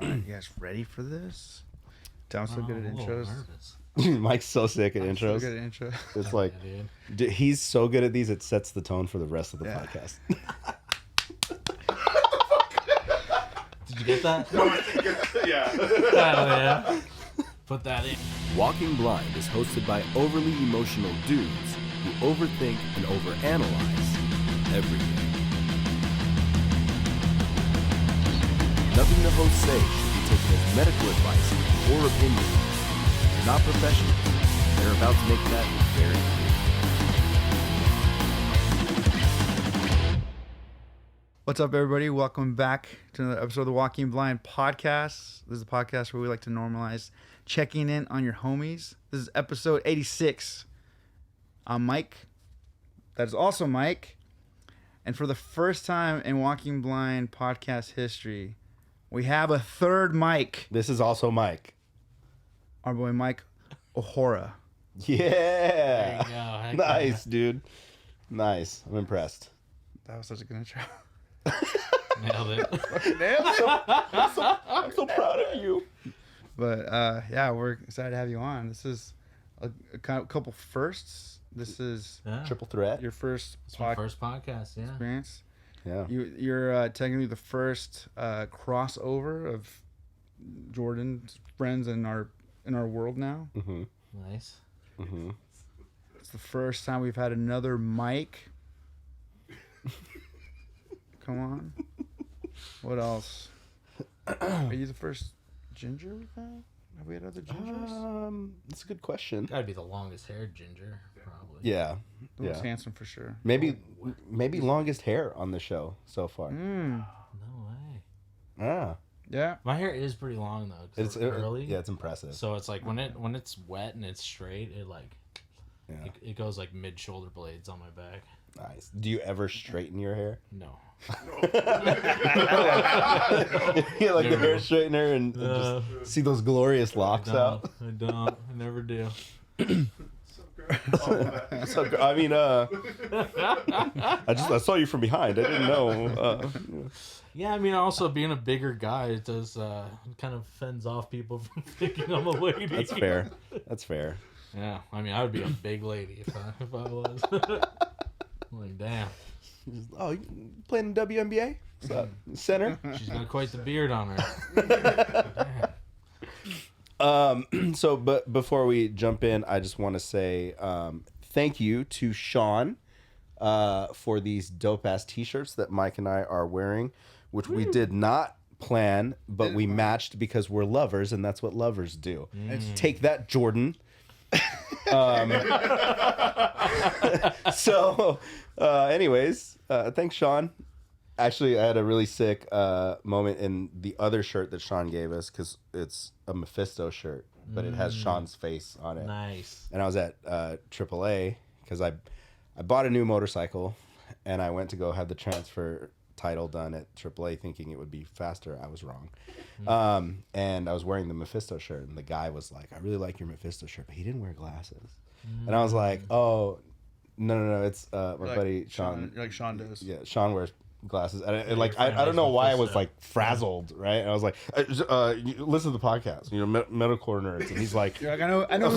All right, you guys ready for this? Dom's so good at intros. Mike's so sick at intros. So good at intro. It's like, he's so good at these, it sets the tone for the rest of the podcast. Did you get that? No, I think yeah. Oh, yeah. Put that in. Walking Blind is hosted by overly emotional dudes who overthink and overanalyze everything. Nothing the hosts say should be taken as medical advice or opinion. They're not professionals. They're about to make that very clear. What's up, everybody? Welcome back to another episode of the Walking Blind podcast. This is a podcast where we like to normalize checking in on your homies. This is episode 86. I'm Mike. That is also Mike. And for the first time in Walking Blind podcast history, we have a third Mike. This is also Mike. Our boy Mike O'Hora. Yeah. There you go. Nice, dude. Nice. I'm impressed. That was such a good intro. Nailed it. I'm so proud of you. But yeah, we're excited to have you on. This is a couple firsts. This is Triple threat. your first It's my first podcast, yeah. experience. Yeah. You're technically the first crossover of Jordan's friends in our world now. Mm-hmm. Nice. Mm-hmm. It's the first time we've had another Mike. Come on. What else? Are you the first ginger we've had? Have we had other gingers? That's a good question. Gotta be the longest haired ginger, probably. Yeah. The most handsome for sure. Maybe longest hair on the show so far. No way. Ah. Yeah. My hair is pretty long though. 'Cause it's curly. Yeah, it's impressive. So it's like when it's wet and it's straight, it goes like mid shoulder blades on my back. Nice. Do you ever straighten your hair? No. You like the hair straightener and just see those glorious locks out. I don't. I never do. So, I mean, I saw you from behind. I didn't know. Yeah, I mean, also being a bigger guy, it does kind of fends off people from thinking I'm a lady. That's fair. That's fair. Yeah, I mean, I would be a big lady if I was. Like, damn. Oh, you playing in WNBA? What's up? Center? She's got quite the beard on her. So, but before we jump in, I just want to say thank you to Sean for these dope-ass t-shirts that Mike and I are wearing, which we did not plan, but we matched because we're lovers, and that's what lovers do. Take that, Jordan. Anyways, thanks, Sean. Actually, I had a really sick moment in the other shirt that Sean gave us because it's a Mephisto shirt, but it has Sean's face on it. Nice. And I was at AAA because I bought a new motorcycle, and I went to go have the transfer title done at AAA thinking it would be faster. I was wrong. And I was wearing the Mephisto shirt, and the guy was like, I really like your Mephisto shirt, but he didn't wear glasses. And I was like, oh, no, it's my buddy Sean. Like Sean does. Yeah, Sean wears glasses. And I don't know why I was like frazzled, right? And I was like, listen to the podcast, metalcore nerds. And he's like, You're like, I know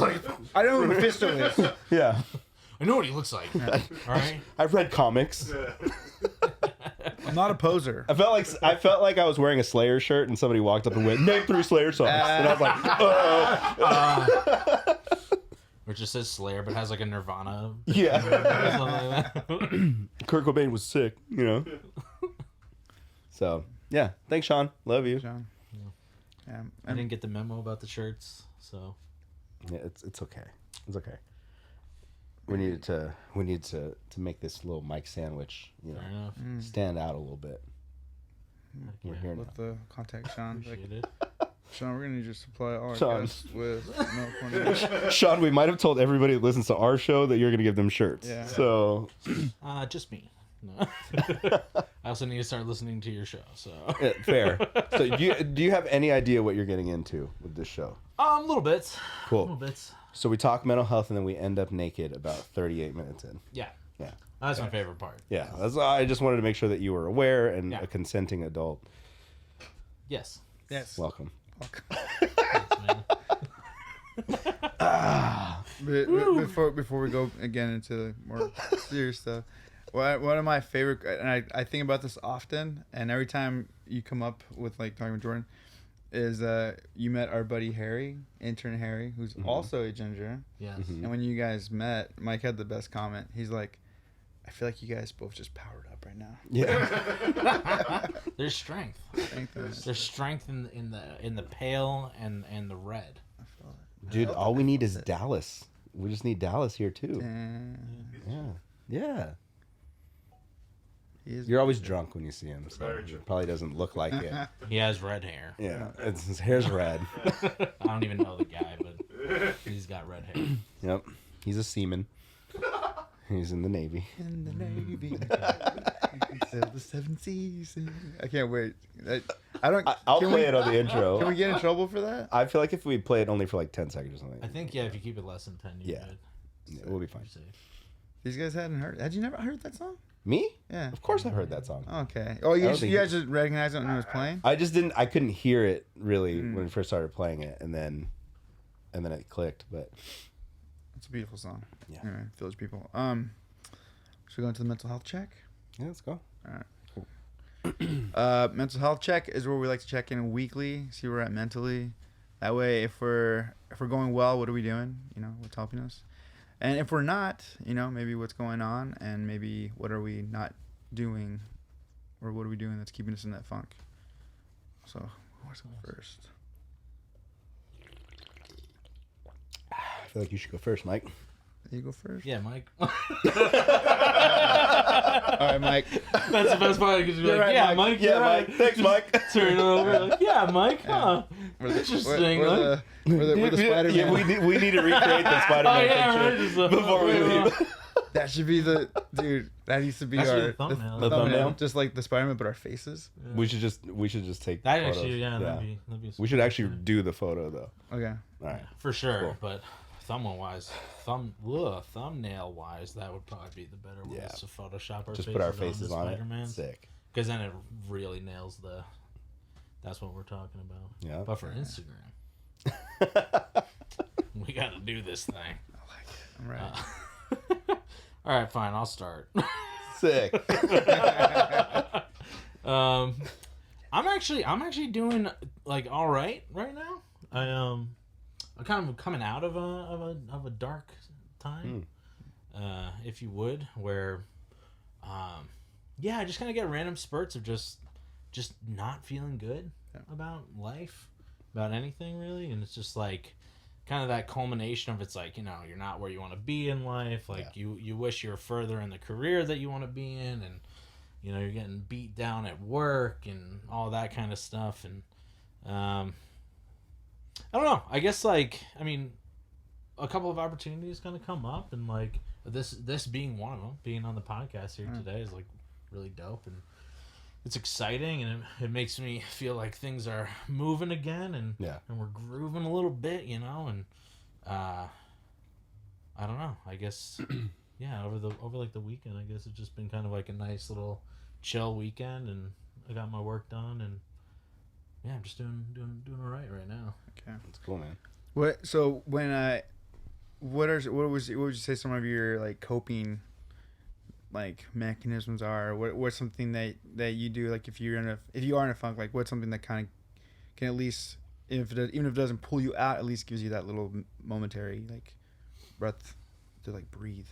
who Mephisto is. yeah. I know what he looks like. All right. I've read comics. I'm not a poser. I felt like I was wearing a Slayer shirt, and somebody walked up and went, "Name 3 Slayer songs," and I was like, Or it just says Slayer, but has like a Nirvana. yeah. Something like that. Kurt Cobain was sick, So yeah, thanks, Sean. Love you. Sean. Yeah. I didn't get the memo about the shirts, so. Yeah, it's okay. It's okay. We needed to make this little Mike sandwich, Fair enough. stand out a little bit. We're here now. With the contact Sean. Appreciate it. Sean, we're gonna need you to supply all our Sean. guests with milk corn. Sean, we might have told everybody that listens to our show that you're going to give them shirts. Yeah. So, Just me. No. I also need to start listening to your show, so. yeah, fair. So, do you have any idea what you're getting into with this show? Little bits. Cool. Little bits. So we talk mental health, and then we end up naked about 38 minutes in. Yeah. Yeah. That's my favorite part. Yeah. I just wanted to make sure that you were aware and Yeah. a consenting adult. Yes. Yes. Welcome. Thanks, man. Before we go again into the more serious stuff, one of my favorite, and I think about this often, and every time you come up with like talking with Jordan, is you met our buddy Harry, intern Harry, who's also a ginger. Yes. And when you guys met, Mike had the best comment. He's like, I feel like you guys both just powered up right now. Yeah. There's strength. There's strength in the pale and the red. I feel it. Dude, all we need is Dallas. We just need Dallas here too. Yeah. You're always drunk when you see him, so it probably doesn't look like it. He has red hair. Yeah, his hair's red. I don't even know the guy, but he's got red hair. Yep, he's a seaman. He's in the Navy. In the Navy. Sail the 7 seas. I can't wait. I'll play it on the intro. Can we get in trouble for that? I feel like if we play it only for like 10 seconds or something. I think, if you keep it less than 10, you're good. Yeah, we'll be fine. You're safe. These guys hadn't heard. Had you never heard that song? Me? Yeah. Of course I've heard that song. Okay. Oh, you guys just recognized it when it was playing? I just didn't. I couldn't hear it really when we first started playing it, and then it clicked. But It's a beautiful song. Yeah. Anyway, Village People. Should we go into the mental health check? yeah, let's go. All right. Cool. Mental health check is where we like to check in weekly, see where we're at mentally. That way, if we're going well, what are we doing? What's helping us? And if we're not, maybe what's going on, and maybe what are we not doing, or what are we doing that's keeping us in that funk? So, who wants to go first? I feel like you should go first, Mike. You go first. Yeah, Mike. All right, Mike. That's the best part. Because you're like, right, yeah, Mike. Mike. Yeah, you're Mike. right. Thanks, Mike. Turn it over. Like, yeah, Mike. Huh? Interesting. We're the Spider-Man. Yeah, we need to recreate the Spider-Man Right, picture before we leave. That should be dude. That needs to be That should be our the thumbnail. The thumbnail? just like the Spider-Man, but our faces. Yeah. We should just take That photos. actually, that'd be. We should actually do the photo though. Okay. All right. For sure, Cool. but thumbnail wise, that would probably be the better way. Yeah. To Photoshop our Just faces put our faces on it. Spider-Man. Sick. Because then it really nails the. That's what we're talking about. Yeah. But for Instagram, we got to do this thing. I like it. I'm ready. All right, fine. I'll start. Sick. I'm actually doing like all right now. I'm kind of coming out of a dark time, if you would, where I just kind of get random spurts of just not feeling good about life, about anything really, and it's just like kind of that culmination of it's like, you're not where you want to be in life, like you wish you were further in the career that you want to be in, and you're getting beat down at work and all that kind of stuff, and I don't know, I guess a couple of opportunities kind of come up, and like this being one of them, being on the podcast here today is like really dope, and it's exciting, and it makes me feel like things are moving again, and we're grooving a little bit, and I don't know. I guess over like the weekend, I guess it's just been kind of like a nice little chill weekend, and I got my work done, and I'm just doing all right now. Okay, That's cool, man. what would you say some of your like coping like mechanisms are? What's something that you do, like if you are in a funk, like what's something that kind of can at least, even if it doesn't pull you out, at least gives you that little momentary like breath to like breathe.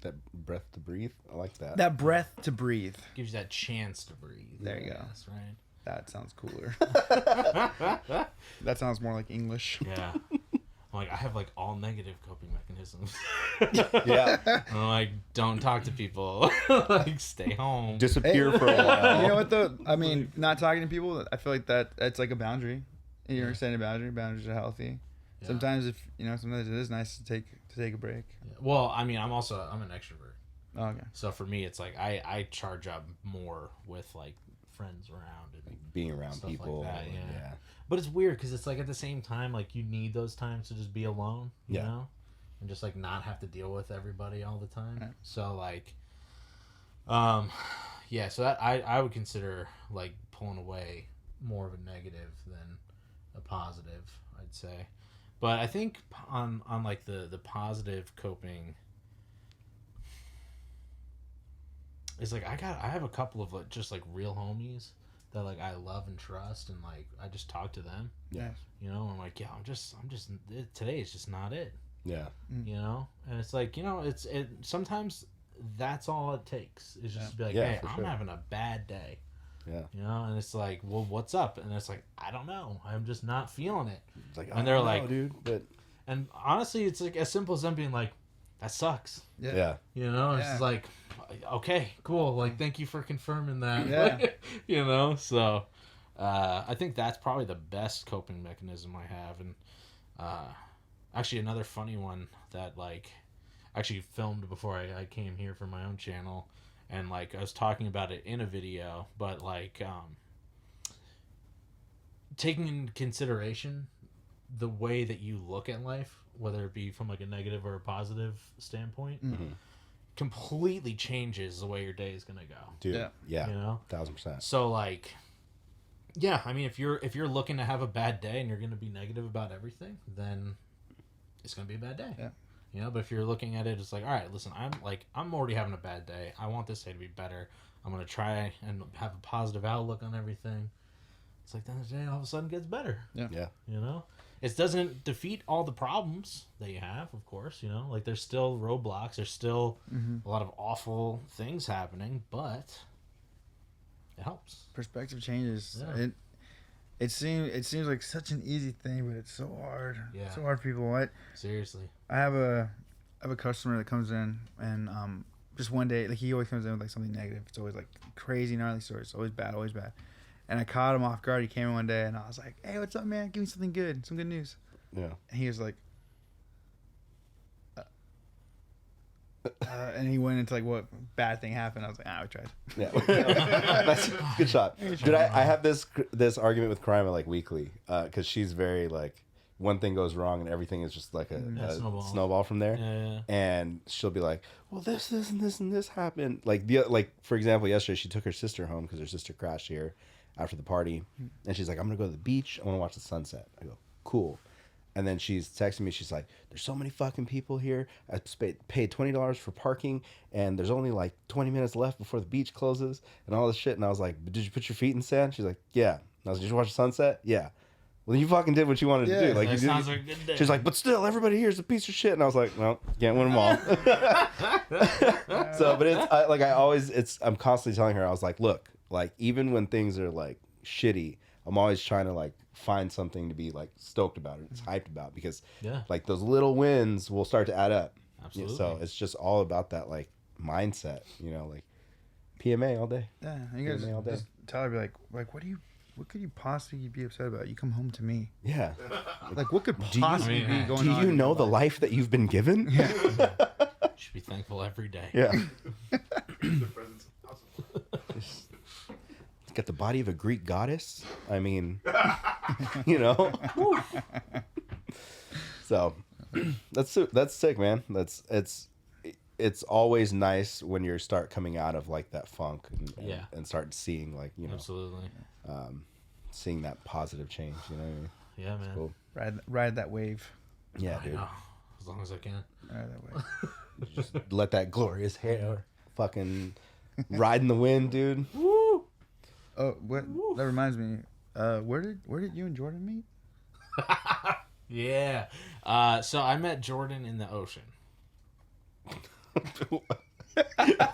That breath to breathe. I like that. That breath to breathe. Gives you that chance to breathe. There you go. That's right. That sounds cooler. That sounds more like English. Yeah. Like I have like all negative coping mechanisms. Yeah. I'm like, don't talk to people. Like stay home. Disappear for a while. You know what though? I mean, not talking to people, I feel like that's like a boundary. You're setting a boundary. Boundaries are healthy. Yeah. Sometimes sometimes it is nice to take a break. Yeah. Well, I mean, I'm an extrovert. Oh, okay. So for me, it's like I charge up more with like friends around and being around stuff people. Like that, yeah. But it's weird because it's like at the same time, like you need those times to just be alone, you know, and just like not have to deal with everybody all the time. Right. So like, so that I would consider like pulling away more of a negative than a positive, I'd say. But I think on like the positive coping is like I have a couple of like just like real homies that like I love and trust, and like I just talk to them. Yeah. You know, I'm like, yeah, I'm just today is just not it. Yeah. You know, and it's like, you know, it sometimes that's all it takes is just to be like, Yeah, hey, for I'm sure. having a bad day. Yeah. You know, and it's like, well, what's up? And it's like, I don't know. I'm just not feeling it. It's like, And they're no, like- dude, but And honestly, it's like as simple as them being like, that sucks. yeah. You know, it's Yeah. just like, okay, cool. Like, thank you for confirming that. Yeah. You know, so I think that's probably the best coping mechanism I have. And actually, another funny one that like actually filmed before I came here for my own channel, and like I was talking about it in a video, but like taking into consideration the way that you look at life, whether it be from like a negative or a positive standpoint, completely changes the way your day is gonna go. Dude. Yeah. Yeah. You know, 1000%. so like, yeah, I mean, if you're looking to have a bad day and you're gonna be negative about everything, then it's gonna be a bad day. Yeah. You know, but if you're looking at it, it's like, all right, listen, I'm already having a bad day. I want this day to be better. I'm gonna try and have a positive outlook on everything. It's like then the day all of a sudden gets better. Yeah. You know, it doesn't defeat all the problems that you have, of course. You know, like there's still roadblocks. There's still a lot of awful things happening, but it helps. Perspective changes. Yeah. It seems like such an easy thing, but it's so hard. Yeah. So hard for people. Seriously. I have a customer that comes in and just one day, like he always comes in with like something negative. It's always like crazy gnarly stories. It's always bad, always bad. And I caught him off guard. He came in one day and I was like, "Hey, what's up, man? Give me something good, some good news." Yeah. And he was like, and he went into like what bad thing happened. I was like, "Ah, we tried." Yeah. That's a good shot. Dude, I have this argument with Karima like weekly because she's very like one thing goes wrong and everything is just like a snowball from there. Yeah. And she'll be like, well, this and this happened. Like for example, yesterday she took her sister home because her sister crashed here after the party, and she's like, I'm gonna go to the beach. I want to watch the sunset. I go, cool. And then she's texting me. She's like, there's so many fucking people here. I paid $20 for parking, and there's only like 20 minutes left before the beach closes and all this shit. And I was like, but did you put your feet in sand? She's like, yeah. And I was like, did you watch the sunset? Yeah. Well, you fucking did what you wanted to do. Like, That you sounds did. like a good day. She's like, but still, everybody here is a piece of shit. And I was like, well, can't win them all. So, but I'm constantly telling her, I was like, look, like, even when things are like shitty, I'm always trying to like find something to be like stoked about it. It's hyped about because like those little wins will start to add up. Absolutely. So it's just all about that like mindset, you know, like PMA all day. Yeah, and you guys PMA all day. just tell her, be like, what could you possibly be upset about? You come home to me. Yeah. Like, what could you- possibly I mean, be going Do on? you in know your the life that you've been given? Yeah. You should be thankful every day. Yeah. The presence is possible. Got the body of a Greek goddess. I mean, you know. So that's sick, man. It's always nice when you start coming out of like that funk and start seeing like, you know, Absolutely. seeing that positive change, you know what I mean? Yeah, man. Cool. ride that wave. Yeah, I dude. know. As long as I can. Ride that wave. Just let that glorious hair fucking ride in the wind, dude. Woo! Oh, what? That reminds me. Where did you and Jordan meet? Yeah. So I met Jordan in the ocean.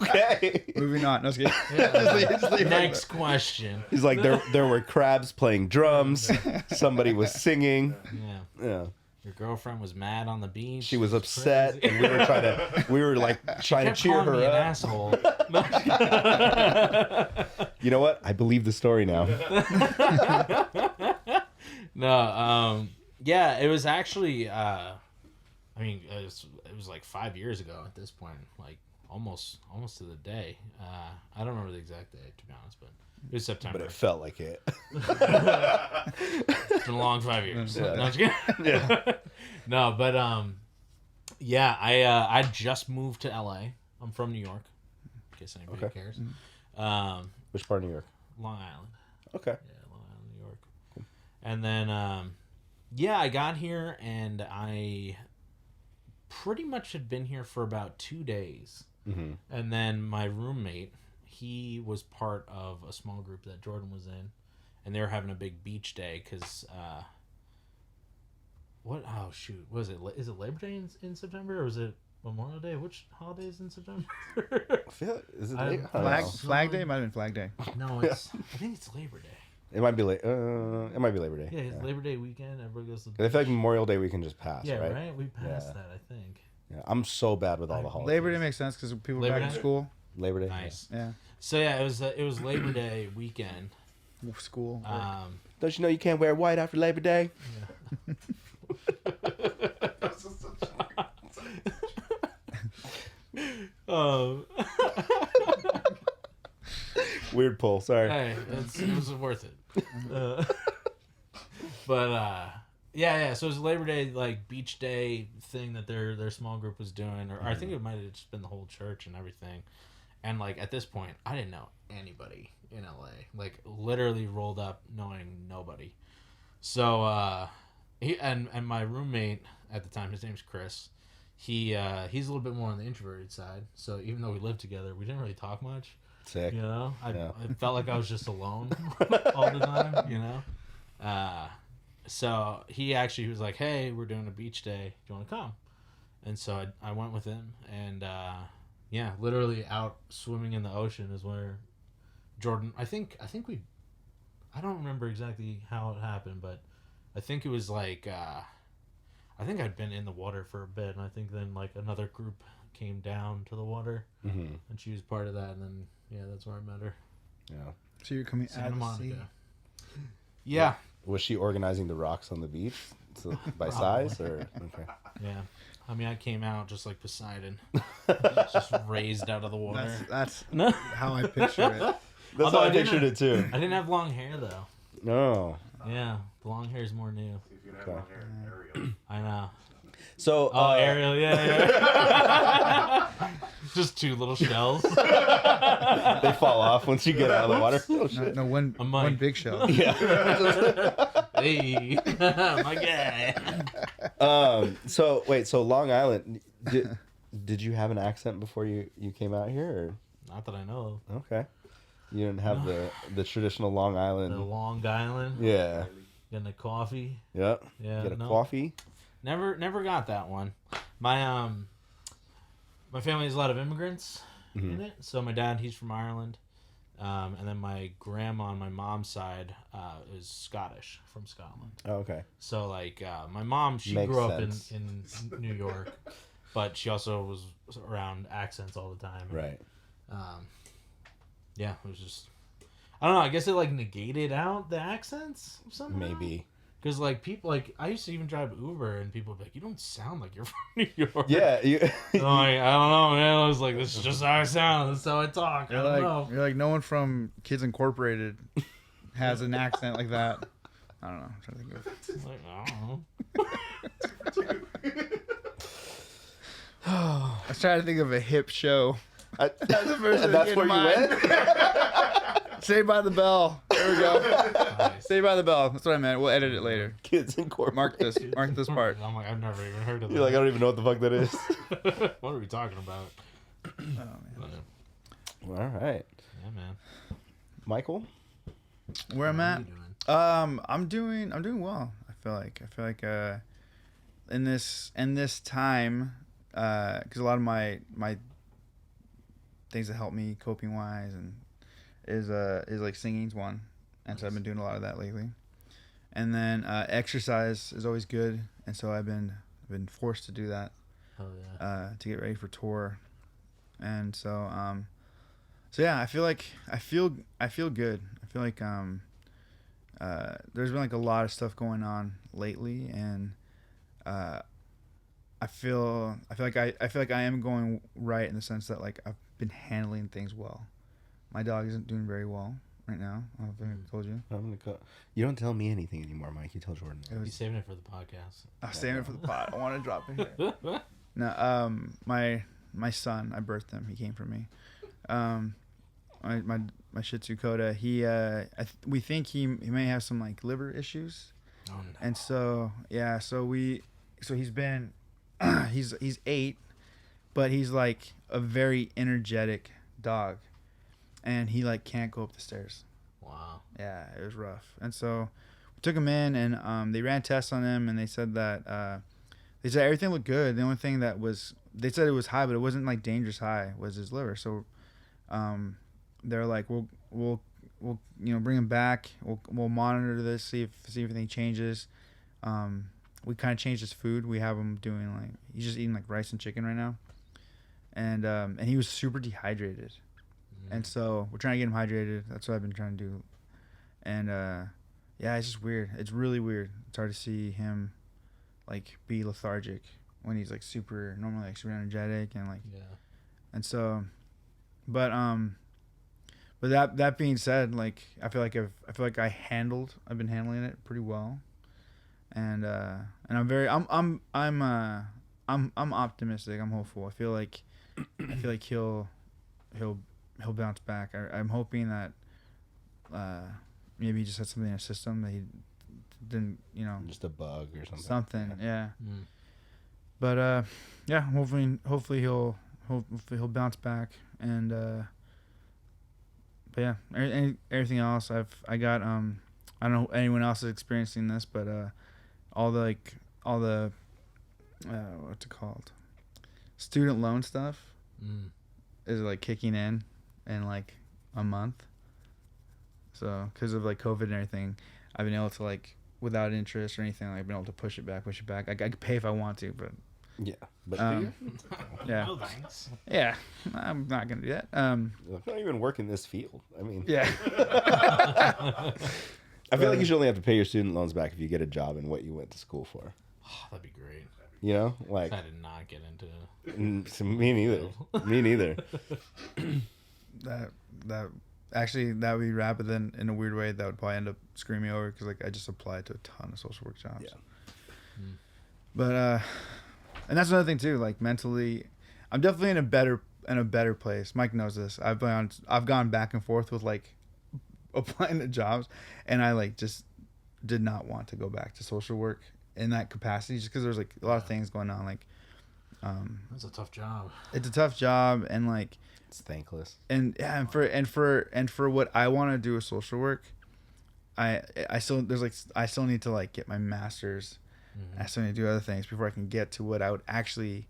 Okay. Moving on. No, just kidding. Yeah. leave it. Next question. He's like, there were crabs playing drums. Somebody was singing. Yeah. Yeah. Your girlfriend was mad on the beach. She was It upset, crazy. and we were trying to Kept cheer calling me her an up. asshole. You know what? I believe the story now. No, yeah, it was actually, I mean, it was like 5 years ago at this point, like almost to the day. I don't remember the exact day, to be honest, but it was September. But it felt like it. It's been a long 5 years. Yeah. No, I'm just kidding. Yeah. No, but yeah, I just moved to LA. I'm from New York, in case anybody Okay. cares. Which part of New York? Long Island. Okay. Yeah, Long Island, New And then, I got here and I pretty much had been here for about 2 days. Mm-hmm. And then my roommate, he was part of a small group that Jordan was in. And they were having a big beach day because, what? Oh, shoot. Was it? Is it Labor Day in September or was it Memorial Day? Which holiday is in September? I feel like, is it late? I don't know. Flag Day? Might have been Flag Day. No, I think it's Labor Day. It might be late. It might be Labor Day. Yeah, it's Labor Day weekend. Everybody goes to the I feel like Memorial Day weekend just passed, Yeah, right? right? We passed Yeah. that, I think. Yeah, I'm so bad with all the holidays. Labor Day makes sense because people are Labor back in Day? school. Labor Day. Nice. Yeah. So yeah, it was Labor Day weekend. School. Don't you know you can't wear white after Labor Day? Weird pull. Sorry. Hey, it was worth it. So it was Labor Day like beach day thing that their small group was doing, or I think it might have just been the whole church and everything. And like at this point, I didn't know anybody in LA. Like literally rolled up knowing nobody. So he and my roommate at the time, his name's Chris. He's a little bit more on the introverted side. So even though we lived together, we didn't really talk much. Sick. You know, I Yeah. felt like I was just alone all the time. You know, so he was like, "Hey, we're doing a beach day. Do you want to come?" And so I went with him, and literally out swimming in the ocean is where Jordan. I think we. I don't remember exactly how it happened, but I think it was like I think I'd been in the water for a bit, and I think then like another group came down to the water, Mm-hmm. and she was part of that, and then that's where I met her. Yeah. So you're coming Santa out of the sea. Monica. Yeah. Was she organizing the rocks on the beach by size or? Okay. Yeah. I mean, I came out just like Poseidon, just raised out of the water. That's No. how I picture it. That's Although how I I didn't pictured have- it too. I didn't have long hair though. No. Yeah, the long hair is more new. If you have long hair, Ariel. I know. So. Oh, Ariel, yeah. Just two little shells. They fall off once you get out of the water. Oh, shit. No, one A mic. one big show. Yeah. Hey, my guy. So wait. So Long Island. Did you have an accent before you came out here? Not that I know Or? Okay. You didn't have the traditional Long of. Island. The Long Island. Yeah. Getting a coffee. Yep. Yeah. Get a no. coffee. Never got that one. My family has a lot of immigrants in it. So my dad, he's from Ireland, and then my grandma on my mom's side is Scottish, from Scotland. Oh, okay. So like my mom, she Makes grew sense. up in New York, but she also was around accents all the time. Right. Yeah, it was just I don't know. I guess it like negated out the accents somehow. Maybe. Because, like, people, like, I used to even drive Uber, and people would be like, you don't sound like you're from New York. Yeah. You, I'm like, I don't know, man. I was like, this is just how I sound. This is how I talk. I don't know. You're like, no one from Kids Incorporated has an accent like that. I don't know. I'm trying to think of Like, I don't know. I was trying to think of a hip show. and thing that's in where you mind. went? Saved by the Bell. There we go. Nice. Saved by the Bell. That's what I meant. We'll edit it later. Kids Incorporated. Mark this part. I'm like, I've never even heard of that. You're like, I don't even know what the fuck that is. What are we talking about? Oh man. But, All right. yeah, man. Michael? Where I'm What are at? you doing? I'm doing well. I feel like in this time, because a lot of my things that help me coping wise and is like singing's one, and so I've been doing a lot of that lately. And then exercise is always good, and so I've been forced to do that Oh, yeah. to get ready for tour, and so yeah, I feel good. I feel like there's been like a lot of stuff going on lately, and I feel like I am going right in the sense that like I've been handling things well. My dog isn't doing very well right now. I don't think I told you. I'm gonna go. You don't tell me anything anymore, Mike. You tell Jordan. It He's was, saving it for the podcast. I was saving it for the pot. I want to drop it here. No, my son, I birthed him. He came from me. my Shih Tzu Coda, we think he may have some like liver issues. Oh no. And so he's been he's 8, but he's like a very energetic dog, and he like can't go up the stairs. Wow. Yeah, it was rough. And so we took him in, and they ran tests on him, and they said that they said everything looked good. The only thing that was, they said it was high, but it wasn't like dangerous high, was his liver. So they're like, we'll bring him back. We'll monitor this, see if anything changes. We kind of changed his food. We have him doing like, he's just eating like rice and chicken right now, and he was super dehydrated, and so we're trying to get him hydrated. That's what I've been trying to do, and yeah, it's just weird. It's really weird. It's hard to see him like be lethargic when he's like normally like super energetic and like, Yeah. and so, but that being said, like I feel like I've been handling it pretty well, and I'm optimistic. I'm hopeful. I feel like he'll bounce back. I'm hoping that maybe he just had something in his system that he didn't, Just a bug or something. something, yeah. Mm. But yeah, hopefully he'll bounce back, and but yeah, everything else I got I don't know if anyone else is experiencing this, but all the what's it called, student loan stuff is like kicking in like a month. So because of like COVID and everything, I've been able to like, without interest or anything, like I've been able to push it back. I could pay if I want to, but Yeah, but yeah. No thanks. Yeah, I'm not gonna do that. I'm not even working this field. I mean, Yeah. I feel like you should only have to pay your student loans back if you get a job in what you went to school for. Oh, that'd be great. You know, like I did not get into. me neither. Me neither. That would be rap, but then in a weird way that would probably end up screwing me over, because like I just applied to a ton of social work jobs. Yeah. But and that's another thing too. Like mentally, I'm definitely in a better place. Mike knows this. I've gone back and forth with like applying to jobs, and I like just did not want to go back to social work in that capacity, just because there's like a lot of things going on. Like, That's a tough job. it's a tough job, and like, It's thankless. and yeah, and for what I want to do with social work, I still need to like get my master's. I still need to do other things before I can get to what I would actually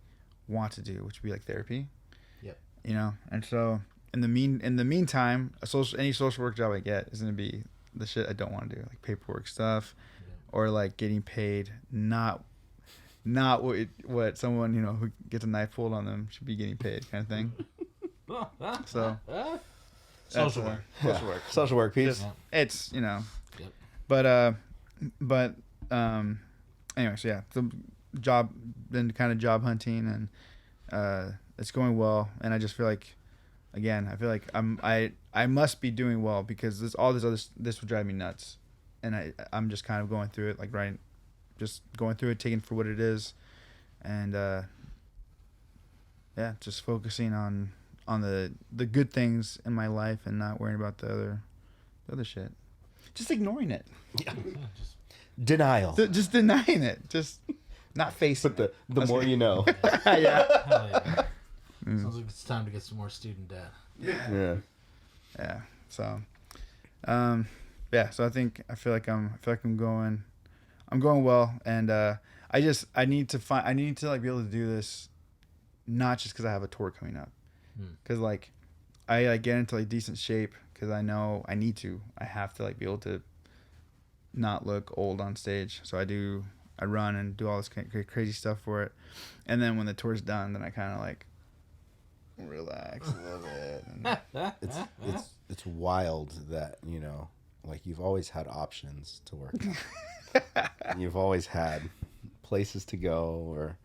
want to do, which would be like therapy. Yep. And so in the meantime, any social work job I get is gonna be the shit I don't want to do, like paperwork stuff, or like getting paid not what someone who gets a knife pulled on them should be getting paid, kind of thing. So Social work. social work. Social work piece. Just, it's Yep. but anyway, so yeah, the job, been kind of job hunting, and it's going well, and I just feel like, again, I feel like I must be doing well, because this would drive me nuts, and I'm just kind of going through it, like just going through it, taking it for what it is, and yeah, just focusing on the good things in my life, and not worrying about the other shit, just ignoring it. Just Denial. Just denying it, just not facing But the more you know. yeah. hell yeah. Sounds like it's time to get some more student debt. Yeah. Yeah. So, yeah. So I feel like I'm going well, and I need to like be able to do this, not just because I have a tour coming up, because like I like get into like decent shape, because I know I have to like be able to not look old on stage. So I run and do all this crazy stuff for it, and then when the tour's done, then I kind of like relax a little bit. And It's wild that, like you've always had options to work on. You've always had places to go or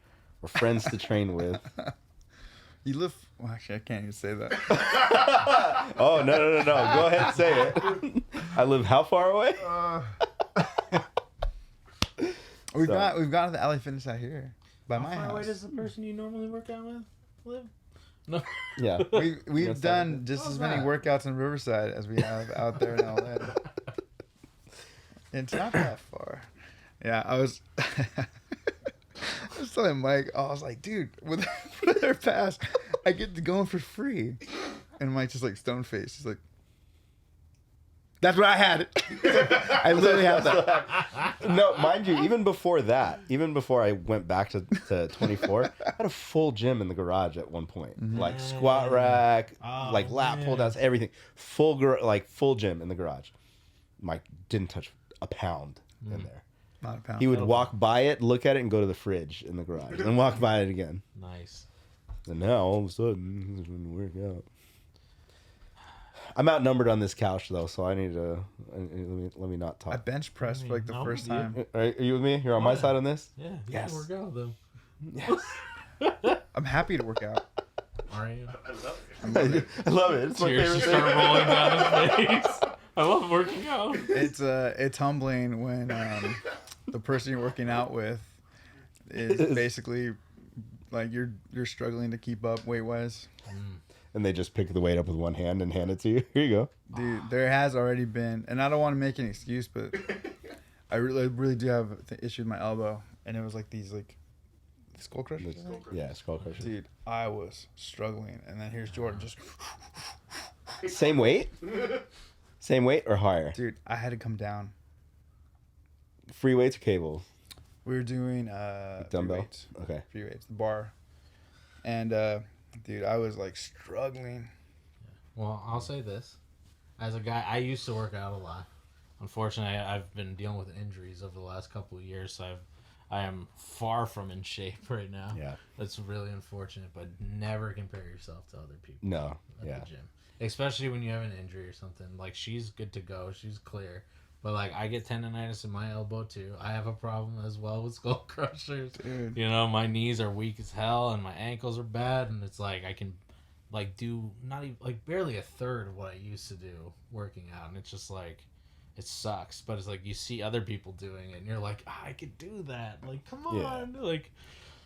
friends to train with. You live. Well, actually, I can't even say that. Oh, no. Go ahead and say it. I live how far away? We've got the LA Fitness out here by my How far away house. does the person you normally work out with live? No. Yeah. We've Yes, done just as many that? workouts in Riverside as we have out there in LA. It's not that far. Yeah, I was telling Mike, I was like, dude, with their pass, I get to go in for free. And Mike's just like stone faced. He's like, that's what I had. I literally had that. No, mind you, even before that, even before I went back to 24, I had a full gym in the garage at one point. Like squat rack, like lat pull downs, everything. Full gym in the garage. Mike didn't touch a pound in there. Not a pound. He would walk by it, look at it, and go to the fridge in the garage, and walk by it again. Nice. And now all of a sudden, he's going to work out. I'm outnumbered on this couch though, so I need to let me not I talk. bench pressed for like the No, first you- time. Are you with me? You're on my Yeah. side on this. Yeah. You Yes. can work out though. Yes. I'm happy to work out. Are you? I love it. I love it. I love it. It's my Tears favorite just thing. start rolling down his face. I love working out. It's humbling when the person you're working out with is basically like you're struggling to keep up weight wise. And they just pick the weight up with one hand and hand it to you. Here you go. Dude, there has already been, and I don't want to make an excuse, but I really do have an issue with my elbow, and it was like these like skull crushers. Yeah, skull crusher. Dude, I was struggling, and then here's Jordan just. Same weight? Same weight or higher? Dude, I had to come down. Free weights or cables? We were doing Dumbbell? Okay. free weights, the bar, and dude, I was like struggling. Well, I'll say this. As a guy, I used to work out a lot. Unfortunately, I've been dealing with injuries over the last couple of years, so I am far from in shape right now. Yeah. That's really unfortunate, but never compare yourself to other people No. at Yeah. the gym. Especially when you have an injury or something. Like, she's good to go. She's clear. But, like, I get tendonitis in my elbow, too. I have a problem as well with skull crushers. Dude. You know, my knees are weak as hell, and my ankles are bad, and it's like I can, like, do not even, like, barely a third of what I used to do working out, and it's just, like, it sucks. But it's like you see other people doing it, and you're like, I could do that. Like, come on. Yeah. Like,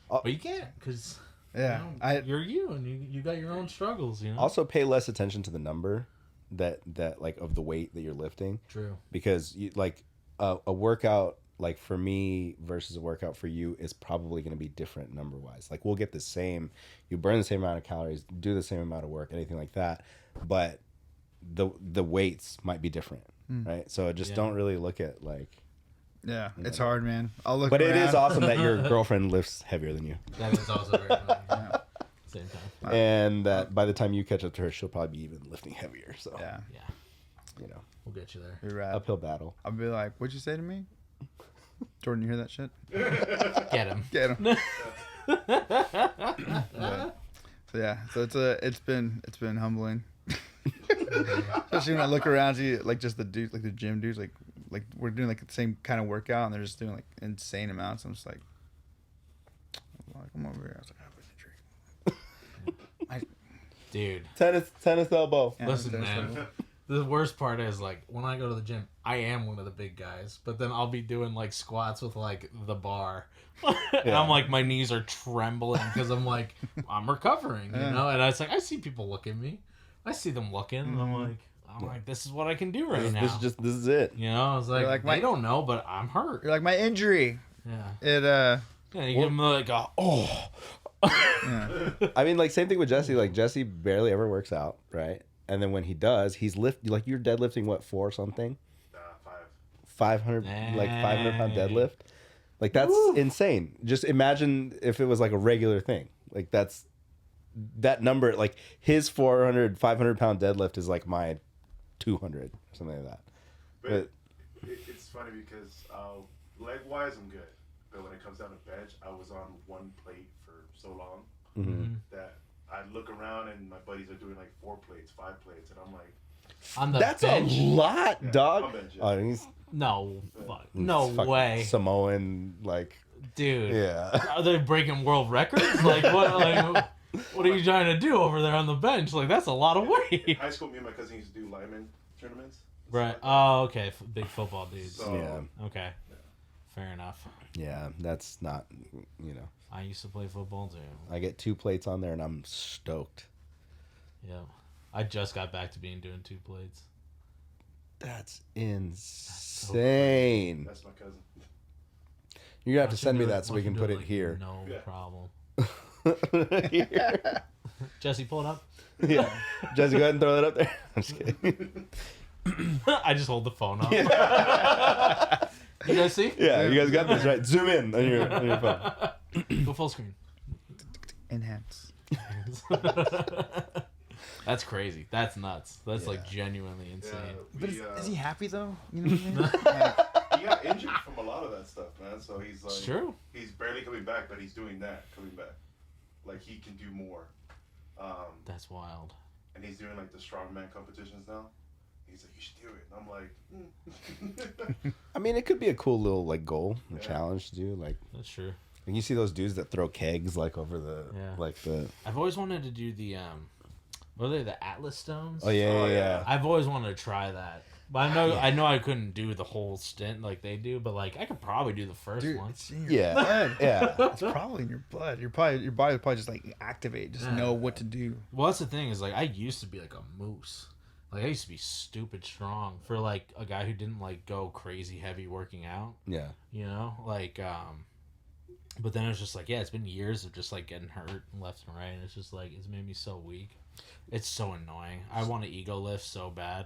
but you can't, because... Yeah, You know, you're you, and you got your own struggles, you know? Also, pay less attention to the number that like of the weight that you're lifting, True. because you like a workout like for me versus a workout for you is probably going to be different number wise. Like we'll get the same, you burn the same amount of calories, do the same amount of work, anything like that, but the weights might be different, right? So just don't really look at like. Yeah, it's hard, man. I'll look. But it around. is awesome that your girlfriend lifts heavier than you, That is also very funny. Yeah. Same time. and that by the time you catch up to her, she'll probably be even lifting heavier. So Yeah, Yeah, you know, we'll get you there. you're right. uphill battle. I'll be like, "What'd you say to me, Jordan? You hear that shit? Get him. Get him." So yeah, so it's been humbling, especially when I look around, see like just the dudes, like the gym dudes, like we're doing like the same kind of workout, and they're just doing like insane amounts. I'm just like, I'm over here. I was like, I have an injury. Dude, Tennis elbow. Yeah, listen, that's man. what- The worst part is, like, when I go to the gym, I am one of the big guys, but then I'll be doing, like, squats with, like, the bar. And Yeah. I'm like, my knees are trembling because I'm like, I'm recovering, you Yeah. know? And it's like, I see people look at me. I see them looking, and I'm like, this is what I can do right now. This is it. You know, I was like, You're like, they my- don't know, but I'm hurt. You're like my injury. Yeah. It Yeah, you give them like a, oh. yeah. I mean, like same thing with Jesse. Like Jesse barely ever works out, right? And then when he does, he's like you're deadlifting what, 4 something, 500 like 500-pound Dang. deadlift. Like that's insane. Just imagine if it was like a regular thing. Like that's that number. Like his 500-pound deadlift is like my 200 or something like that. But it's funny because leg wise I'm good, but when it comes down to bench, I was on one plate for so long Mm-hmm. that I look around and my buddies are doing like 4 plates, 5 plates, and I'm like, On the That's bench? a lot, Yeah, dog. I'll bench it. Oh, he's No, no fucking way. Samoan, like Dude. yeah. Are they breaking world records? Like what are you trying to do over there on the bench? Like that's a lot of weight. high school, me and my cousin used to do lineman tournaments. and Right. stuff like Oh, okay. Big football dudes. So- Yeah. Okay. Fair enough. Yeah, that's not, you know. I used to play football too. I get 2 plates on there and I'm stoked. Yeah. I just got back to doing 2 plates. That's insane. That's my cousin. You're gonna have to send me that so we can put it here. No problem. Here. Jesse, pull it up. Yeah. Jesse, go ahead and throw that up there. I'm just kidding. I just hold the phone up. You guys see? Yeah, you guys got this right. Zoom in on your phone. Go full screen. Enhance. That's crazy. That's nuts. That's like genuinely insane. But is he happy though? You know what I mean? He got injured from a lot of that stuff, man. So he's like, It's true. He's barely coming back, but he's doing that, coming back. Like he can do more. That's wild. And he's doing like the strongman competitions now. He's like, you should do it. And I'm like, I mean, it could be a cool little like goal, challenge to do. Like, That's true. and you see those dudes that throw kegs like over the I've always wanted to do the what are they, the Atlas stones? Oh yeah. I've always wanted to try that. But I know I couldn't do the whole stint like they do, but like I could probably do the first Dude, one. it's in your Yeah. blood. Yeah. It's probably in your blood. Your body will probably just like activate, just know what to do. Well, that's the thing is like I used to be like a moose. Like I used to be stupid strong for like a guy who didn't like go crazy heavy working out. Yeah. You know, like but then it was just like, yeah, it's been years of just like getting hurt left and right, and it's just like it's made me so weak. It's so annoying. I want to ego lift so bad,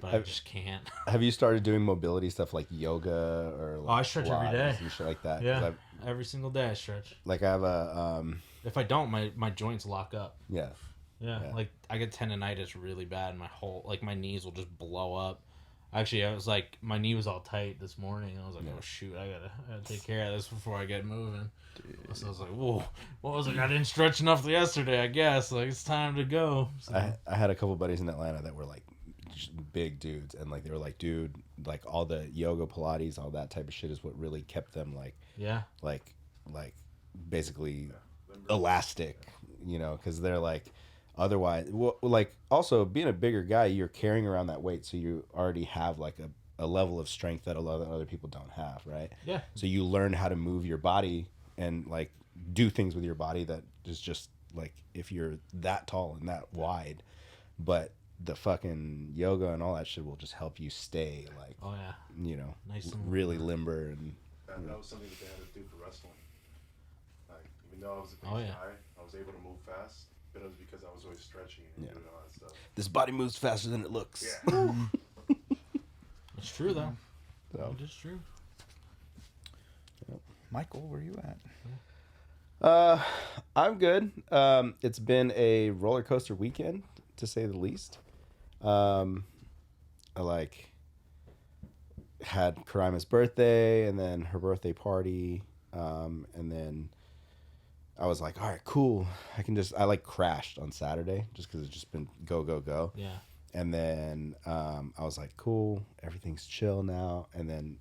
but I just can't. Have you started doing mobility stuff like yoga or like I stretch every day. and shit like that? 'Cause Yeah, every single day I stretch. Like I have a If I don't, my joints lock up. yeah. Yeah, like I get tendonitis really bad. My whole my knees will just blow up. Actually, I was like, my knee was all tight this morning. And I was like, oh shoot, I gotta take care of this before I get moving. Dude. So I was like, whoa, what was it? I didn't stretch enough yesterday. I guess like it's time to go. So. I had a couple buddies in Atlanta that were like just big dudes, and like they were like, dude, like all the yoga, Pilates, all that type of shit is what really kept them like basically elastic, you know, because they're like. Otherwise, well, like also being a bigger guy, you're carrying around that weight, so you already have like a level of strength that a lot of other people don't have, right? Yeah. So you learn how to move your body and like do things with your body that is just like if you're that tall and that wide, but the fucking yoga and all that shit will just help you stay like, oh yeah, you know, nice and really limber and. That was something that they had to do for wrestling. Like even though I was a big guy, I was able to move fast. But it was because I was always stretching and doing all that stuff. This body moves faster than it looks. Yeah. It's true though. So. It is true. Michael, where are you at? I'm good. It's been a roller coaster weekend, to say the least. I like had Karima's birthday and then her birthday party, and then I was like, all right, cool. I like crashed on Saturday just because it's just been go. Yeah. And then I was like, cool, everything's chill now. And then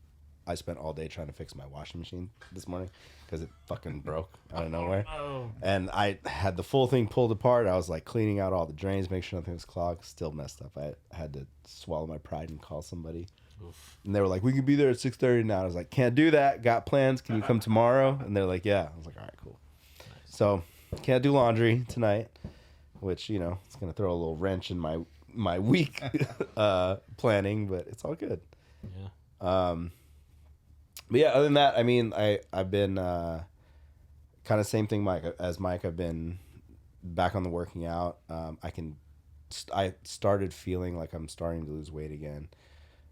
I spent all day trying to fix my washing machine this morning because it fucking broke out of nowhere. Oh. And I had the full thing pulled apart. I was like cleaning out all the drains, make sure nothing was clogged. Still messed up. I had to swallow my pride and call somebody. Oof. And they were like, we can be there at 6:30 now. I was like, can't do that. Got plans. Can you come tomorrow? And they're like, yeah. I was like, all right, cool. So can't do laundry tonight, which, you know, it's going to throw a little wrench in my week planning, but it's all good. Yeah. But yeah, other than that, I mean, I've been kind of same thing, Mike. I've been back on the working out. I started feeling like I'm starting to lose weight again,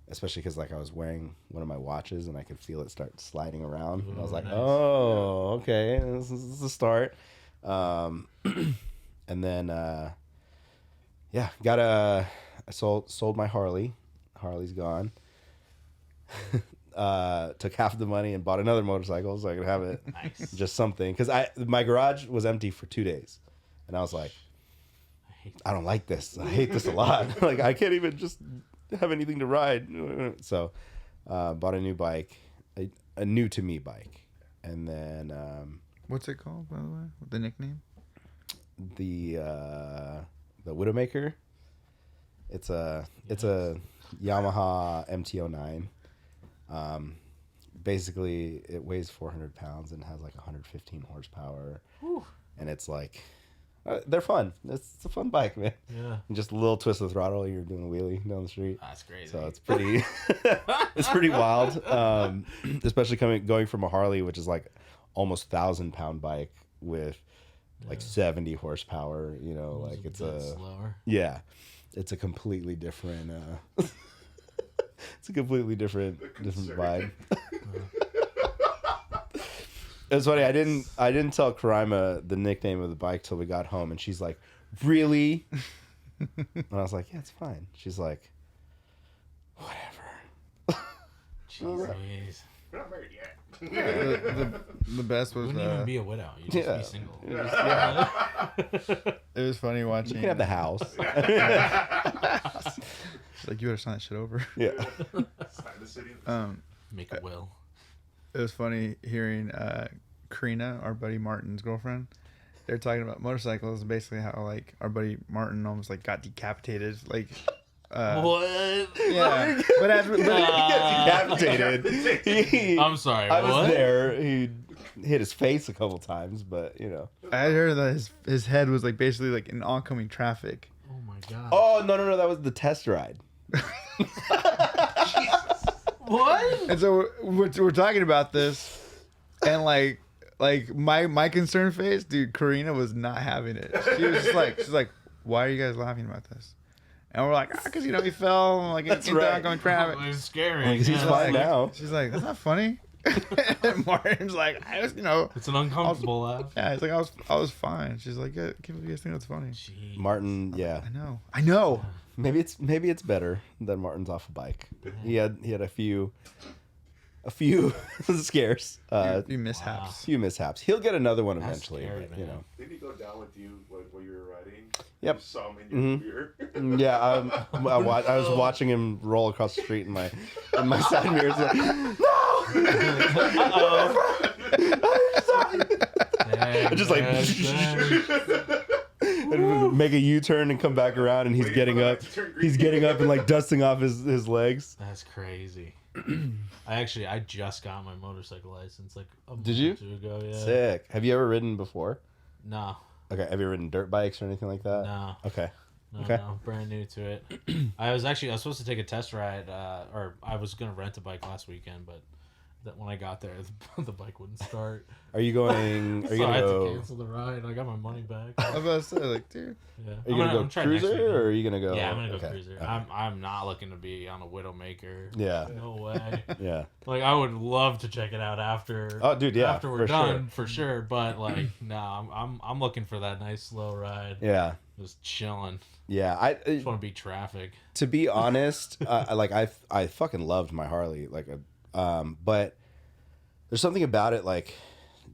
especially because like I was wearing one of my watches and I could feel it start sliding around. And I was like, nice. oh, okay, this is a start. And then I sold my Harley. Harley's gone. Took half of the money and bought another motorcycle so I could have it. Nice. Just something, because my garage was empty for 2 days, and I was like, I don't like this. I hate this a lot. Like I can't even just have anything to ride. So bought a new bike, a new to me bike, and then What's it called, by the way? The nickname? the Widowmaker. It's a Yamaha MT-09. Basically it weighs 400 pounds and has like 115 horsepower. Whew. And it's like They're fun. It's a fun bike, man. Yeah. And just a little twist of the throttle, you're doing a wheelie down the street. That's crazy. So it's pretty, it's pretty wild. Especially going from a Harley, which is like almost 1,000-pound bike with like 70 horsepower. You know, like it's slower. Yeah, it's a completely different. It's a completely different vibe. It's funny. I didn't tell Karima the nickname of the bike till we got home, and she's like, "Really?" And I was like, "Yeah, it's fine." She's like, "Whatever." Jeez. We're not married yet. The best was You wouldn't even be a widow. You'd just be single. it was funny watching. You can have the house. Like, you better sign that shit over. Yeah. Sign the city. Make a will. It was funny hearing Karina, our buddy Martin's girlfriend. They're talking about motorcycles and basically how like our buddy Martin almost like got decapitated. Like, What? yeah, but Decapitated. I'm sorry. I what? was there. He hit his face a couple times, but you know. I had heard that his head was like basically like in oncoming traffic. Oh my god. Oh no! That was the test ride. What? And so we're talking about this, and like my concerned face, dude. Karina was not having it. She was just like, she's like, "Why are you guys laughing about this?" And we're like, "Because you know he fell like in right. oncoming traffic." It was scary. Like, he's fine now. She's like, "That's not funny." And Martin's like, "I was, you know." It's an uncomfortable laugh. Yeah, he's like, I was fine. She's like, "Yeah, can't believe you guys think that's funny." Jeez. Martin, yeah. I know. Maybe it's better that Martin's off a bike. He had a few scares. You mishaps. Few mishaps. He'll get another one That's eventually. scary, but, you man. know. Did he go down with you while you were riding? Yep. You saw him in your rear. Yeah, I was watching him roll across the street in my side mirror. It's like, Dang, just like and make a U-turn and come back around, and he's getting up and like dusting off his legs. That's crazy. I just got my motorcycle license like a month Did you? or two ago. Yeah. Sick. Have you ever ridden before? No. Okay. Have you ever ridden dirt bikes or anything like that? No. Okay. No, Okay. no, brand new to it. I was supposed to take a test ride, or I was gonna rent a bike last weekend, but when I got there, the bike wouldn't start. Are you going? Are you So I gonna had to go? cancel the ride. I got my money back. I was about to say, like, dude. Yeah. Are you gonna go cruiser or are you gonna go? Yeah, I'm gonna go okay. cruiser. Okay. I'm not looking to be on a Widowmaker. Yeah. No way. Yeah. Like, I would love to check it out after. Oh, dude, yeah, After we're for done, sure. for sure. But like, no, I'm looking for that nice slow ride. Yeah. Just chilling. Yeah. I Just want to beat traffic. to be honest, I fucking loved my Harley, but there's something about it, like,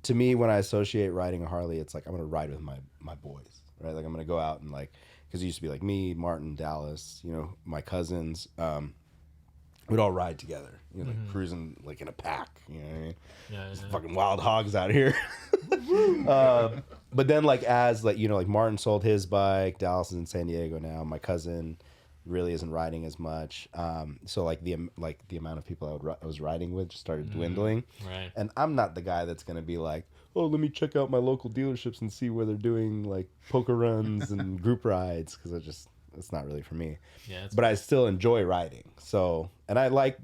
to me, when I associate riding a Harley, it's like I'm gonna ride with my boys, right? Like I'm gonna go out and like, because it used to be like me, Martin, Dallas, you know, my cousins, we'd all ride together, you know, like cruising like in a pack, you know what I mean? Yeah. Just fucking wild hogs out here. But then like as like, you know, like Martin sold his bike, Dallas is in San Diego now, my cousin really isn't riding as much, so like the amount of people I was riding with just started dwindling. Right. And I'm not the guy that's gonna be like, oh, let me check out my local dealerships and see where they're doing like poker runs and group rides, because it's not really for me. Yeah. But I still enjoy riding. So, and I like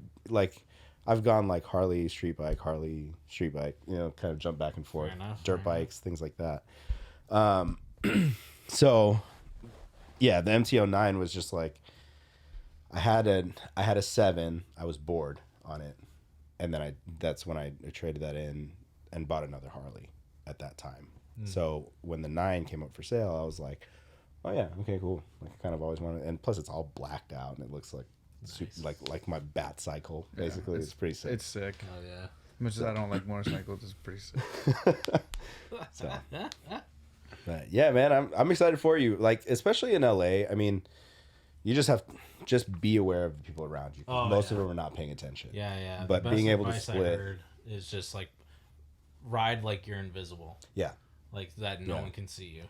I've gone like Harley street bike, you know, kind of jump back and forth, dirt bikes, things like that. So yeah, the MT-09 was just like, I had a 7. I was bored on it, and then that's when I traded that in and bought another Harley at that time. So when the 9 came up for sale, I was like, oh yeah, okay, cool. Like I kind of always wanted, and plus it's all blacked out and it looks like like my bat cycle basically. It's pretty sick. It's sick. Oh yeah. Much as I don't like motorcycles, it's pretty sick. So, but yeah, man, I'm excited for you. Like especially in LA. I mean, you just be aware of the people around you. Most of them are not paying attention. Yeah. But The best being able to advice I split heard is just like ride like you're invisible. Yeah. Like that no one can see you.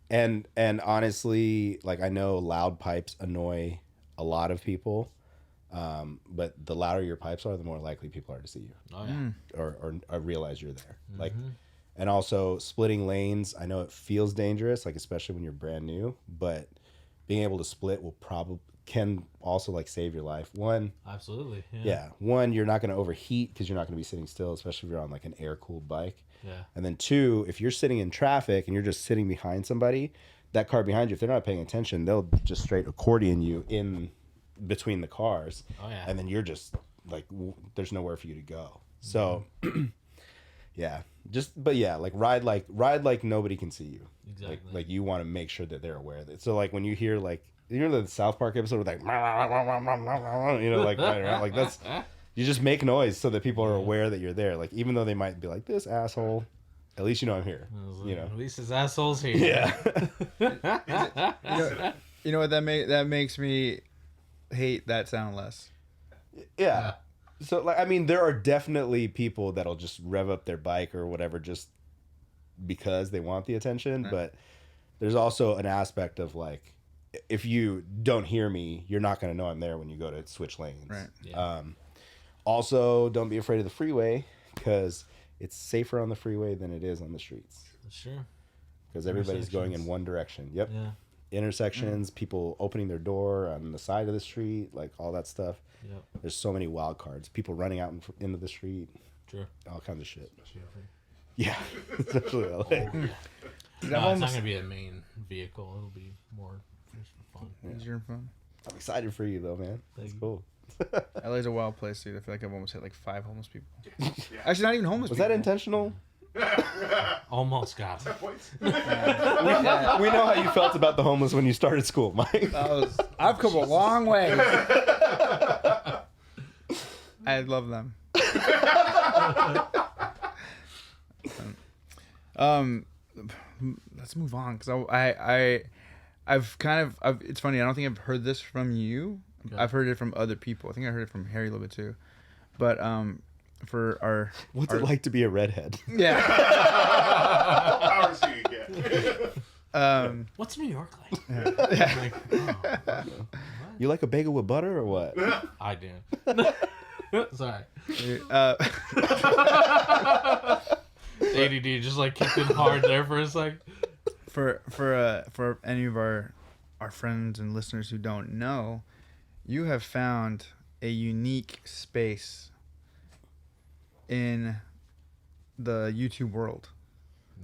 And honestly, like I know loud pipes annoy a lot of people, but the louder your pipes are, the more likely people are to see you Oh yeah. or realize you're there. Like, And also splitting lanes. I know it feels dangerous, like especially when you're brand new, but being able to split can also like save your life. One, Absolutely. one, you're not going to overheat because you're not going to be sitting still, especially if you're on like an air cooled bike. Yeah. And then two, if you're sitting in traffic and you're just sitting behind somebody, that car behind you, if they're not paying attention, they'll just straight accordion you in between the cars. Oh yeah. And then you're just like, there's nowhere for you to go. So, yeah, like ride like nobody can see you. Exactly. Like you want to make sure that they're aware of it. So like when you hear like, the South Park episode with like, like that's, you just make noise so that people are aware that you're there. Like even though they might be like, this asshole, at least you know I'm here. Like, at least his asshole's here. Yeah. You know what that makes me hate that sound less. Yeah. So like I mean there are definitely people that'll just rev up their bike or whatever just because they want the attention, Right. But there's also an aspect of like if you don't hear me, you're not going to know I'm there when you go to switch lanes. Right. Yeah. Also, don't be afraid of the freeway because it's safer on the freeway than it is on the streets. Sure. Because everybody's going in one direction. Yep. Yeah. Intersections, people opening their door on the side of the street, like all that stuff. Yep. There's so many wild cards. People running out into the street. True. All kinds of shit. Especially over Yeah. Especially LA. here. No, it's not gonna be a main vehicle. It'll be more just for fun. Easier and fun. I'm excited for you though, man. That's cool. LA's a wild place, dude. I feel like I've almost hit like 5 homeless people. Actually, not even homeless Was people. that intentional? Almost got it. We know how you felt about the homeless when you started school, Mike. I've come a long way. I love them. Let's move on because I've it's funny. I don't think I've heard this from you. Okay. I've heard it from other people. I think I heard it from Harry a little bit too. But for our What's it like to be a redhead? yeah. Hours do you get? What's New York like? Yeah. You like a bagel with butter or what? I do. Sorry. ADD just like kicked in hard there for a sec. For any of our friends and listeners who don't know, you have found a unique space in the YouTube world.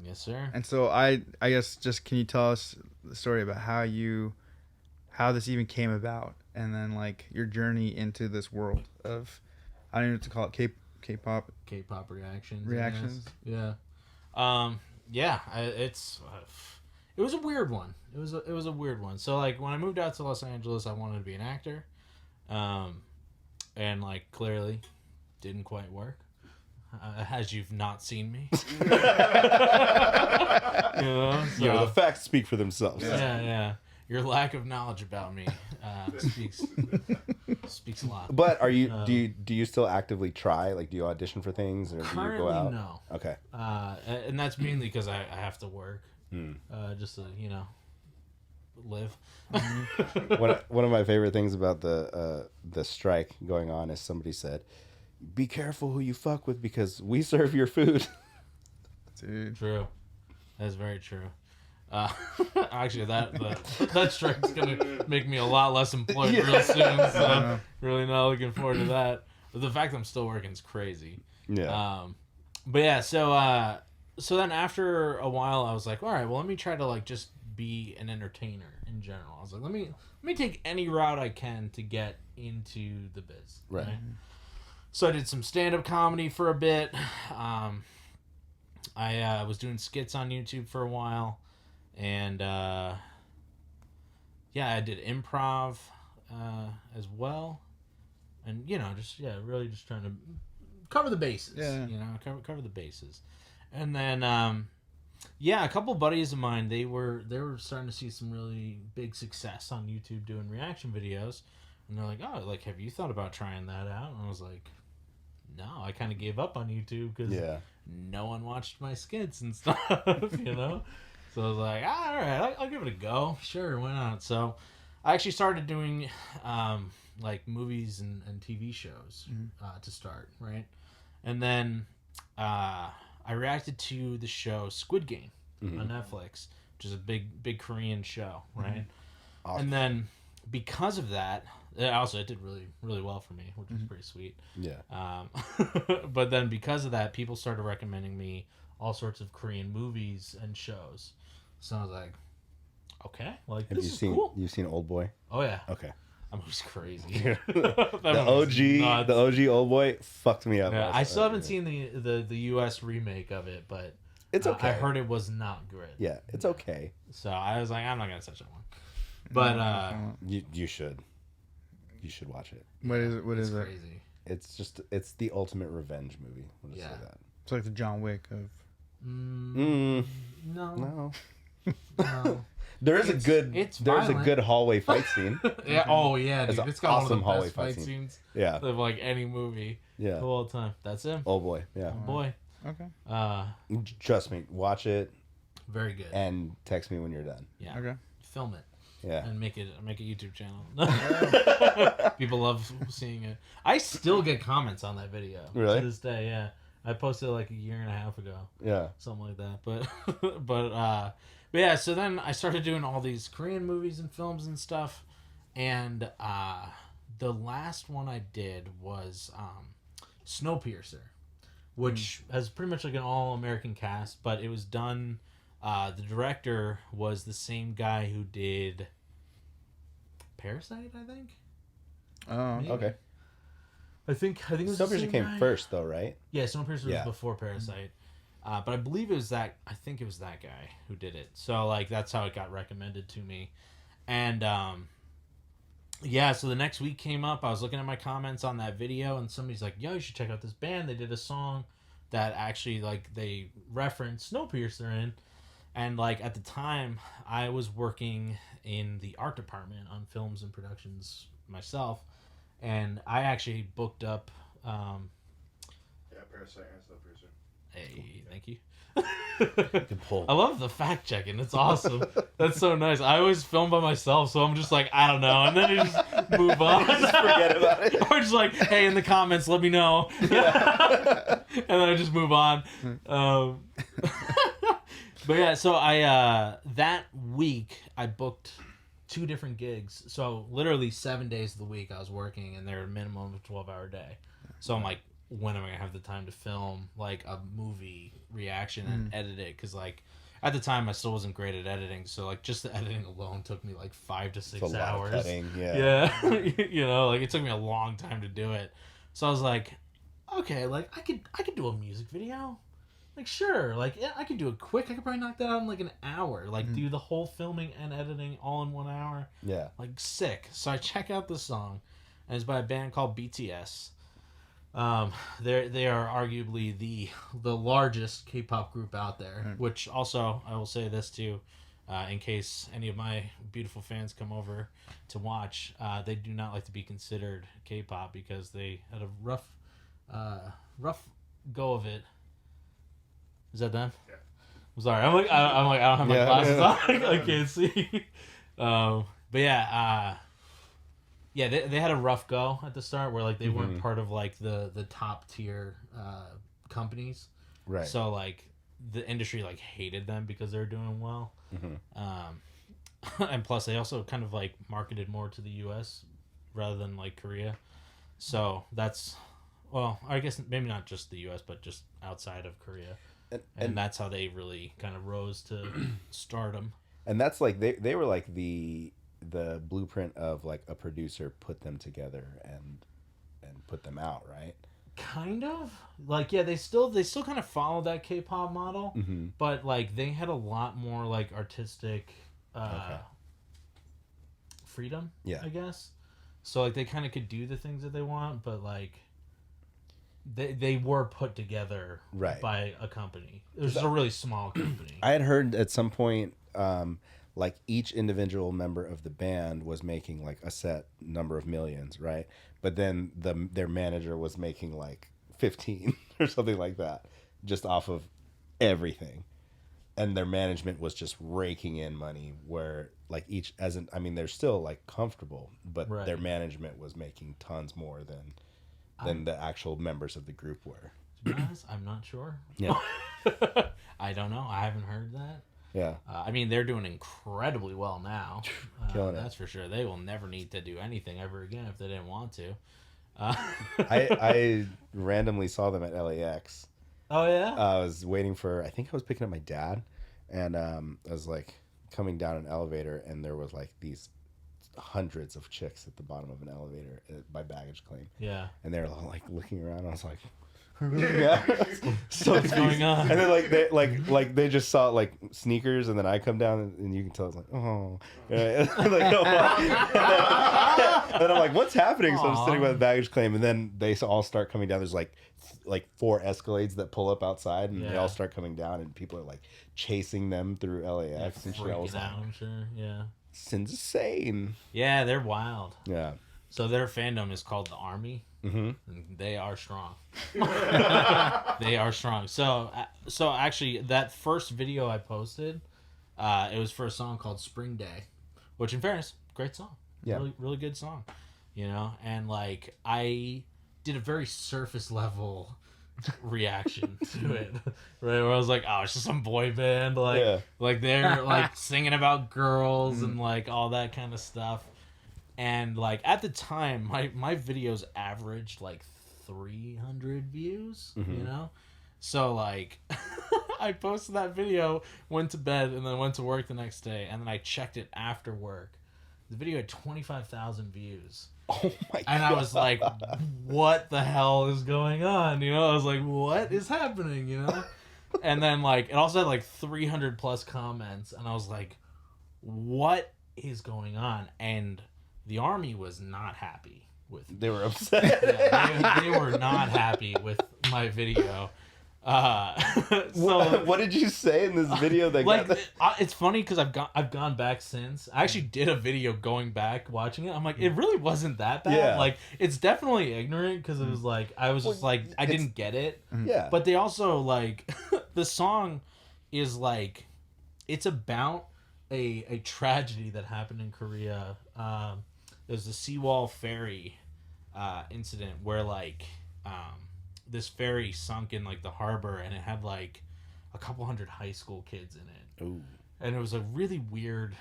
Yes, sir. And so I guess just can you tell us the story about how this even came about, and then like your journey into this world of, I don't know what to call it, K-pop reactions. reactions. Yeah. Yeah. It was a weird one. It was a weird one. So like when I moved out to Los Angeles, I wanted to be an actor, and like clearly didn't quite work. As you've not seen me. The facts speak for themselves. Yeah. Your lack of knowledge about me speaks a lot. But do you still actively try? Like, do you audition for things, or do you Currently, go out? no. Okay. And that's mainly because I have to work, just to live. One of my favorite things about the strike going on is somebody said, "Be careful who you fuck with because we serve your food." Dude. True. That's very true. Actually, that strike's gonna make me a lot less employed real soon. So really not looking forward to that. But the fact I'm still working is crazy. Yeah. But yeah, so then after a while, I was like, all right, well, let me try to like just be an entertainer in general. I was like, let me take any route I can to get into the biz. Right. So I did some stand-up comedy for a bit. I was doing skits on YouTube for a while. And, I did improv as well. And, really just trying to cover the bases. Yeah. Cover the bases. And then, a couple buddies of mine, they were starting to see some really big success on YouTube doing reaction videos. And they're like, oh, like, have you thought about trying that out? And I was like, no, I kind of gave up on YouTube because no one watched my skits and stuff, So I was like, all right, I'll give it a go. Sure, why not? So I actually started doing like movies and TV shows to start, right? And then I I reacted to the show Squid Game on Netflix, which is a big Korean show, right? Awesome. And then because of that, it did really, really well for me, which was pretty sweet. Yeah. But then because of that, people started recommending me all sorts of Korean movies and shows. So I was like, okay, like, Have this you is seen cool. You've seen Old Boy? Oh, yeah. Okay. That movie's crazy. The OG Old Boy fucked me up. Yeah, I still haven't seen the U.S. remake of it, but It's okay. I heard it was not great. Yeah, it's okay. So I was like, I'm not gonna touch that one. But You should. You should watch it. What is it? What it's is it? crazy. It's the ultimate revenge movie. We'll just say that. It's like the John Wick of. No. No. No. There's a violent. good hallway fight scene. Yeah. Oh yeah, dude. It's It's an got awesome one of hallway the best fight fight scene. scenes Yeah. of like any movie Yeah. of all time. That's him. Oh boy. Yeah. Boy. Okay. Trust me. Watch it Very good. and text me when you're done. Yeah. Okay. Film it. Yeah. And make a YouTube channel. People love seeing it. I still get comments on that video. Really? To this day, yeah. I posted it like a year and a half ago. Yeah. Something like that. But yeah, so then I started doing all these Korean movies and films and stuff. And the last one I did was Snowpiercer, which has pretty much like an all-American cast, but it was done... the director was the same guy who did Parasite, I think. Oh. Maybe. Okay. I think it was the Snowpiercer same came guy. first, though, right? Yeah, Snowpiercer Yeah. was before Parasite. But I believe it was that. I think it was that guy who did it. So like that's how it got recommended to me, and yeah. So the next week came up. I was looking at my comments on that video, and somebody's like, "Yo, you should check out this band. They did a song that actually like they referenced Snowpiercer in." And, like, at the time, I was working in the art department on films and productions myself. And I actually booked up... Yeah, Parasite and Snowpiercer. Hey, thank you. Good pull. I love the fact-checking. It's awesome. That's so nice. I always film by myself, so I'm just like, I don't know. And then you just move on. Just forget about it. Or just like, hey, in the comments, let me know. Yeah. And then I just move on. But yeah, so I that week I booked 2 different gigs. So literally 7 days of the week I was working, and they're a minimum of 12-hour day. So I'm like, when am I gonna have the time to film like a movie reaction and edit it? Because like at the time I still wasn't great at editing, so like just the editing alone took me like 5 to 6 It's a lot hours. of cutting, Yeah, you know, like it took me a long time to do it. So I was like, okay, like I could do a music video. Like, sure, like, yeah, I could do it quick. I could probably knock that out in, like, an hour. Like, do the whole filming and editing all in 1 hour. Yeah. Like, sick. So I check out the song, and it's by a band called BTS. They are arguably the largest K-pop group out there, which also, I will say this, too, in case any of my beautiful fans come over to watch, they do not like to be considered K-pop because they had a rough go of it. Is that them? Yeah. I'm sorry. I'm like I don't have my glasses on. I can't see. But yeah, they had a rough go at the start where like they weren't part of like the top tier companies. Right. So like the industry like hated them because they were doing well. And plus they also kind of like marketed more to the US rather than like Korea. So that's, well, I guess maybe not just the US but just outside of Korea. And that's how they really kind of rose to stardom. And that's like they were like the blueprint of like a producer put them together and put them out, right? Kind of. Like, yeah, they still kind of follow that K-pop model, but like they had a lot more like artistic freedom, I guess. So like they kind of could do the things that they want, but like they were put together by a company. It was a really small company. I had heard at some point, like each individual member of the band was making like a set number of millions, right? But then their manager was making like 15 or something like that, just off of everything. And their management was just raking in money where like they're still like comfortable, but their management was making tons more than the actual members of the group were. To guys? I'm not sure. Yeah. I don't know. I haven't heard that. Yeah. I mean, they're doing incredibly well now. Killing it. That's for sure. They will never need to do anything ever again if they didn't want to. I randomly saw them at LAX. Oh, yeah? I was waiting for, I think I was picking up my dad, and I was like coming down an elevator, and there was like these hundreds of chicks at the bottom of an elevator by baggage claim. Yeah. And they're all like looking around. And I was like, yeah. So What's going on? And then like they just saw like sneakers, and then I come down, and you can tell it's like, oh, like, oh. And then I'm like, what's happening? So I'm sitting by the baggage claim, and then they all start coming down. There's like 4 Escalades that pull up outside, and they all start coming down, and people are like chasing them through LAX and shit. I was like, I'm sure. Yeah. it's insane. Yeah, they're wild. Yeah. So their fandom is called the Army. Mm-hmm. And they are strong. They are strong. So actually, that first video I posted, it was for a song called Spring Day, which, in fairness, great song. Yeah. Really, really good song. You know, and like I did a very surface level reaction to it, right? Where I was like, oh, it's just some boy band, like they're like singing about girls and like all that kind of stuff. And like at the time, my videos averaged like 300 views, you know? So like I posted that video, went to bed, and then went to work the next day, and then I checked it after work. The video had 25,000 views. Oh my god. And I was like, what the hell is going on? You know, I was like, what is happening, you know? And then like it also had like 300 plus comments, and I was like, what is going on? And the Army was not happy with me. They were upset. Yeah, they were not happy with my video. So what did you say in this video that like got it's funny because I've gone back since. I actually did a video going back watching it. I'm like, it really wasn't that bad. Yeah. Like it's definitely ignorant because it was like I was just like I didn't get it. Yeah. But they also like the song is like it's about a tragedy that happened in Korea. There's the seawall ferry incident where like this ferry sunk in like the harbor, and it had like a couple hundred high school kids in it. Ooh. And it was a really weird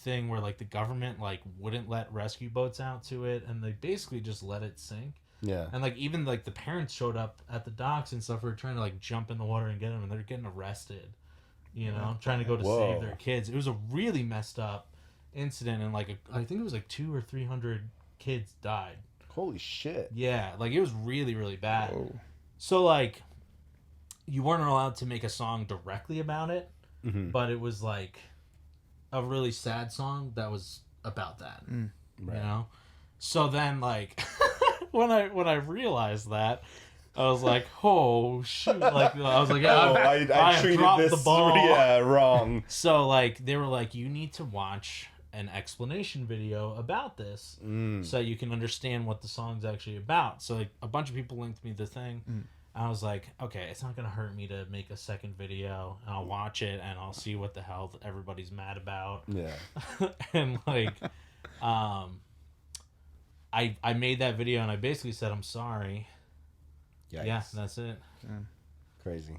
thing where like the government like wouldn't let rescue boats out to it, and they basically just let it sink. Yeah. And like even like the parents showed up at the docks and stuff, were trying to like jump in the water and get them, and they're getting arrested, you know, trying to go to save their kids. It was a really messed up incident, and like I think it was like 200 or 300 kids died. Holy shit. Yeah, like it was really, really bad. Whoa. So like you weren't allowed to make a song directly about it, but it was like a really sad song that was about that. Right. You know? So then like when I realized that, I was like, oh shoot. Like I was like, I treated dropped this the ball. wrong. So like they were like, you need to watch an explanation video about this so you can understand what the song's actually about. So like a bunch of people linked me the thing. I was like, okay, it's not gonna hurt me to make a second video, and I'll watch it and I'll see what the hell everybody's mad about. Yeah. And like I made that video, and I basically said I'm sorry. Yikes. Yeah, that's it. Crazy.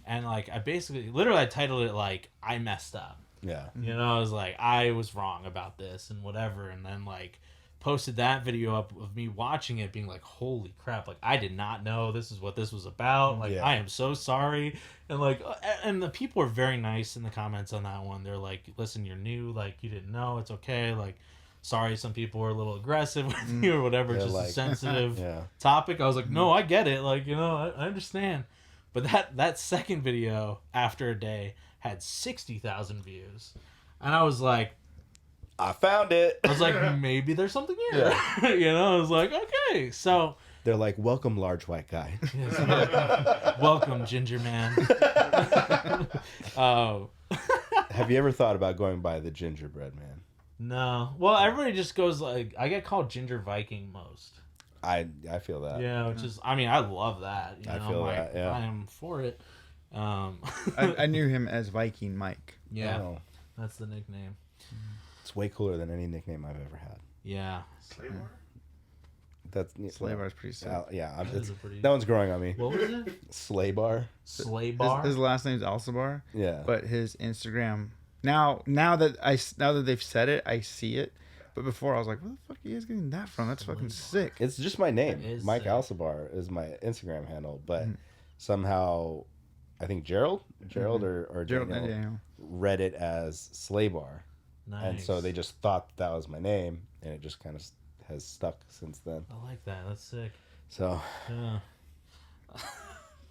And like I basically literally I titled it like I messed up. Yeah. You know, I was like, I was wrong about this and whatever. And then, like, posted that video up of me watching it being like, holy crap. Like, I did not know this is what this was about. Like, I am so sorry. And, like, and the people were very nice in the comments on that one. They're like, listen, you're new. Like, you didn't know. It's okay. Like, sorry, some people were a little aggressive with you or whatever. It's just like, a sensitive topic. I was like, no, I get it. Like, you know, I understand. But that second video, after a day, had 60,000 views, and I was like, I found it. I was like, maybe there's something here. Yeah. You know, I was like, okay, so they're like, welcome, large white guy. Welcome, ginger man. Have you ever thought about going by the gingerbread man? No. Well, everybody just goes like, I get called Ginger Viking most. I feel that. Yeah, which is, I mean, I love that. You know, I feel that. Yeah, I am for it. I knew him as Viking Mike. Yeah, Oh. That's the nickname. It's way cooler than any nickname I've ever had. Yeah. That's Slaybar's pretty sick. Yeah, That is a pretty- that one's growing on me. What was it? Slaybar. Slaybar. His last name's Alsaybar. Yeah. But his Instagram now that they've said it, I see it. But before I was like, where the fuck are you guys getting that from? That's fucking sick. It's just my name. That is Mike sick. Alsaybar is my Instagram handle, but somehow I think Gerald or Gerald Daniel Daniel. read it as Slaybar. Nice. And so they just thought that was my name, and it just kind of has stuck since then. I like that. That's sick. So Yeah.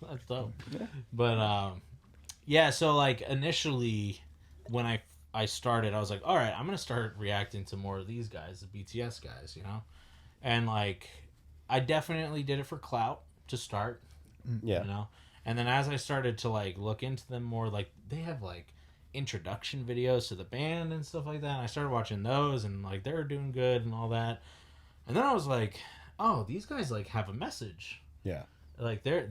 That's dope. But yeah, so like initially when I started, I was like, all right, I'm gonna start reacting to more of these guys, the BTS guys, you know? And like I definitely did it for clout to start. yeah. You know? And then as I started to like look into them more, like they have like introduction videos to the band and stuff like that. And I started watching those and like they were doing good and all that. And then I was like, oh, these guys like have a message. Yeah. Like they're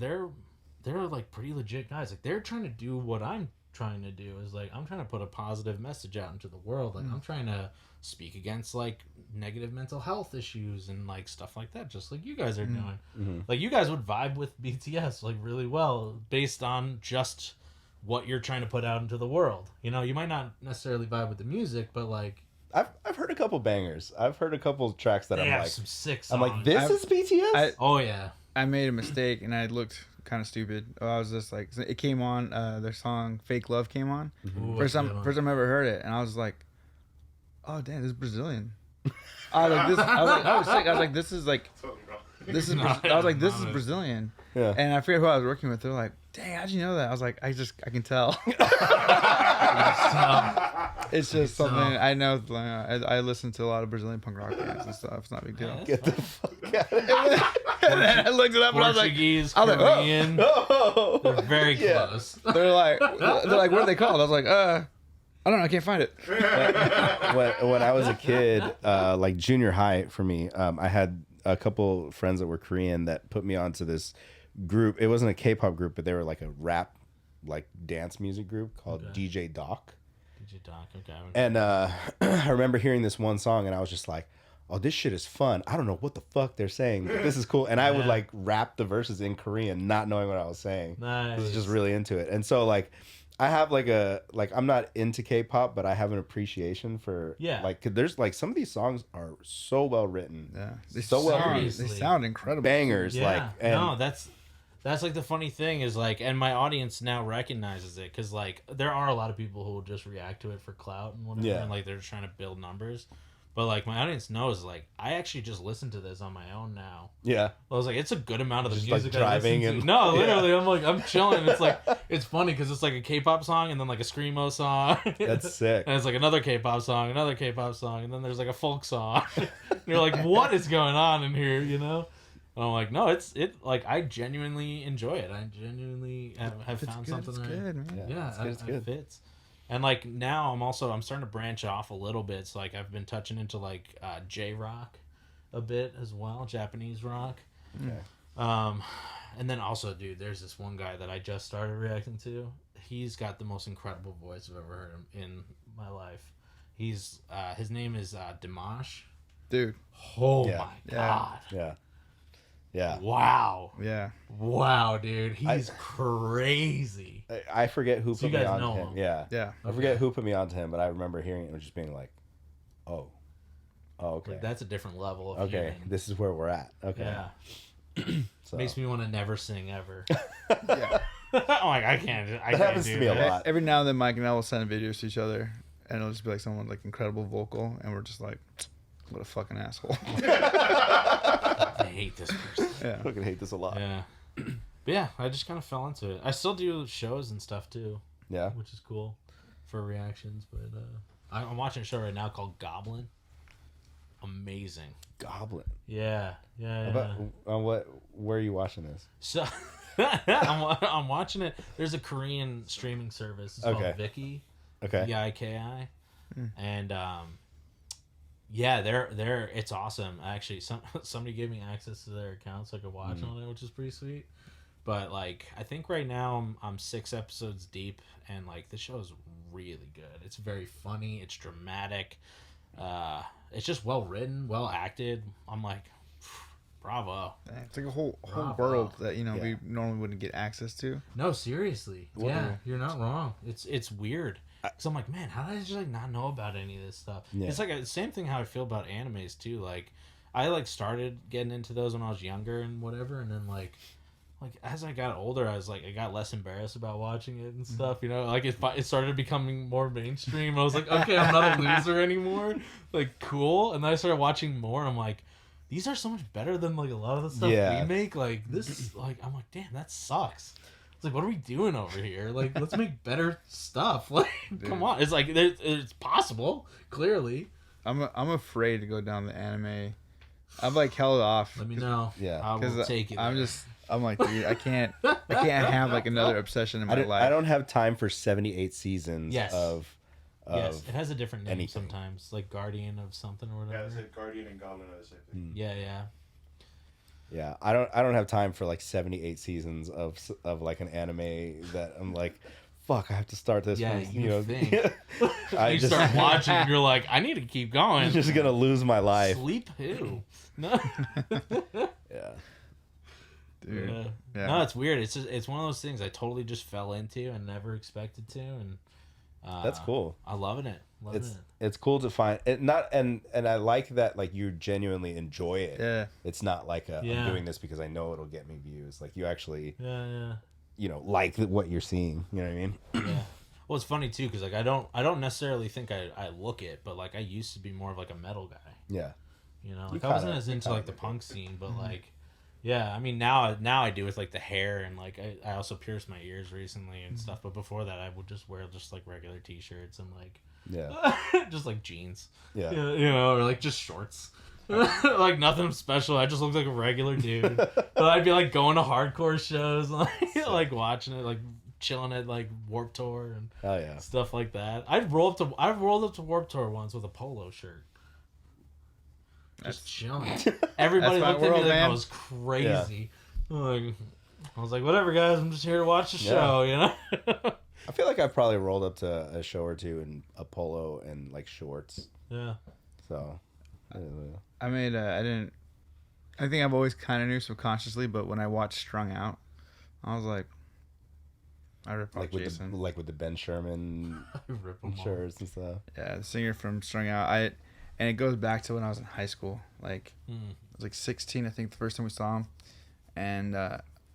like pretty legit guys. Like they're trying to do what I'm trying to do. Is like I'm trying to put a positive message out into the world. Like I'm trying to speak against like negative mental health issues and like stuff like that, just like you guys are doing. Mm-hmm. Like you guys would vibe with BTS like really well based on just what you're trying to put out into the world. You know, you might not necessarily vibe with the music, but like I've heard a couple bangers. I've heard a couple tracks that they I'm have like, some sick I'm songs. like, this is BTS. Oh yeah. I made a mistake and I looked kind of stupid. I was just like, it came on, their song "Fake Love" came on. Ooh, First that's a time good one. I ever heard it, and I was like, "Oh damn, this is Brazilian." I was like, "This." I was sick. I was like, "This is like, Totally wrong. this is." I was like, "This is Brazilian." Yeah. And I forget who I was working with. They're like, "Dang, how'd you know that?" I was like, "I can tell." It's just something I know. I listen to a lot of Brazilian punk rock bands and stuff. It's not a big deal. Get the fuck out of here. And then I looked it up and I was like, Portuguese, I was like, oh. Korean. Oh. They're very Yeah. close. they're like, what are they called? I was like, I don't know, I can't find it. when I was a kid, like junior high for me, I had a couple friends that were Korean that put me onto this group. It wasn't a K-pop group, but they were like a rap, like dance music group called DJ Doc. DJ Doc, okay. And I remember hearing this one song, and I was just like, "Oh, this shit is fun. I don't know what the fuck they're saying, but this is cool." And I would like rap the verses in Korean, not knowing what I was saying. Nice. I was just really into it, and so like. I have like I'm not into K-pop, but I have an appreciation for like 'cause there's like some of these songs are so well written, Yeah, so well they produced, sound incredible. bangers. Yeah, Like and no, that's like the funny thing is like, and my audience now recognizes it because like there are a lot of people who will just react to it for clout and whatever, and like they're trying to build numbers. But like my audience knows, like I actually just listen to this on my own now. yeah, I was like, it's a good amount of the Just, music like, driving I listen to. and- No, literally, I'm like, I'm chilling. It's like, it's funny because it's like a K-pop song and then like a screamo song. that's sick. And it's like another K-pop song, and then there's like a folk song. And you're like, what is going on in here, you know? And I'm like, no, it like I genuinely enjoy it. I genuinely have It's found good, something it's that good, man. yeah, it's good. it fits. And like now I'm starting to branch off a little bit. So like I've been touching into like J-rock a bit as well, Japanese rock. Okay. And then also, dude, there's this one guy that I just started reacting to. He's got the most incredible voice I've ever heard in my life. He's his name is Dimash. Dude. Oh Yeah. my Yeah. god. Yeah. Wow. Yeah. Wow, dude. He's crazy. I forget who So put you me guys on to know him. him. Yeah. Yeah. I forget who put me on to him, but I remember hearing it and just being like, "Oh, okay, Like that's a different level of okay, hearing. this is where we're at." Okay, Yeah. so Makes me want to never sing ever. Yeah. I'm like, I can't happens do to me a that. lot. Every now and then, Mike and I will send videos to each other, and it'll just be like someone like incredible vocal, and we're just like, what a fucking asshole. I hate this person. Yeah. I fucking hate this a lot. Yeah. But yeah, I just kind of fell into it. I still do shows and stuff too, Yeah. which is cool for reactions. But I'm watching a show right now called Goblin. Amazing. Goblin. Yeah. Where are you watching this? So I'm watching it. There's a Korean streaming service. It's Okay. called Viki. Okay. Viki. And yeah, they're it's awesome. Actually, somebody gave me access to their account so I could watch on it, which is pretty sweet. But like, I think right now I'm 6 episodes deep, and like the show is really good. It's very funny. It's dramatic. It's just well written, well acted. I'm like, bravo. It's like a whole Bravo. world that Yeah. we normally wouldn't get access to. No, seriously. Yeah, you're not wrong. It's weird. So I'm like, man, how did I just like not know about any of this stuff? Yeah. It's like the same thing how I feel about animes too. Like, I like started getting into those when I was younger and whatever, and then like as I got older, I got less embarrassed about watching it and stuff. You know, like it started becoming more mainstream. I was like, okay, I'm not a loser anymore. Like, cool. And then I started watching more. And I'm like, these are so much better than like a lot of the stuff we make. Like this is like, I'm like, damn, that sucks. It's like, what are we doing over here? Like, let's make better stuff. Like, come on. It's like it's possible. Clearly, I'm afraid to go down the anime. I've like held off. let me know. Yeah. I will take it. I'm like, dude, I can't have like another obsession in my life. I don't have time for 78 seasons Yes. of Yes, it has a different name anything. sometimes, like Guardian of something or Yeah, whatever. it's like Guardian and Goblin are the same thing. Yeah, yeah. Yeah, I don't have time for like 78 seasons of like an anime that I'm like, fuck, I have to start this. Yeah, from, you think. I You just start watching, and you're like, I need to keep going. I'm just gonna lose my life. Sleep who? No. Yeah, Dude. Yeah. No, it's weird. It's one of those things I totally just fell into and never expected to, and that's cool. I'm loving it. It's cool to find it. Not and I like that like you genuinely enjoy it. Yeah. It's not like Yeah. I'm doing this because I know it'll get me views. Like you actually Yeah. like what you're seeing. You know what I mean? Yeah. Well, it's funny too because like I don't necessarily think I look it, but like I used to be more of like a metal guy. Yeah. You know, You like I wasn't kinda- as you into kinda like the look punk scene, but like, yeah, I mean now I do with like the hair and like I also pierced my ears recently and stuff. But before that, I would just wear just like regular t-shirts and like Yeah. just like jeans, Yeah. you know, or like just shorts. Like nothing special. I just looked like a regular dude. But I'd be like going to hardcore shows, like watching it, like chilling at like Warped Tour and Oh yeah. stuff like that. I've rolled up to Warped Tour once with a polo shirt. Just chilling. Everybody That's my looked at me world, like I man. was crazy. Like, I was like, whatever, guys. I'm just here to watch the show, you know? I feel like I've probably rolled up to a show or two in a polo and like shorts. Yeah. So I don't know. I think I've always kind of knew subconsciously, but when I watched Strung Out, I was like, I rip off Like with Jason. the Ben Sherman Rip 'em off. shirts and stuff. Yeah, the singer from Strung Out. And it goes back to when I was in high school. Like, I was like 16, I think, the first time we saw them. And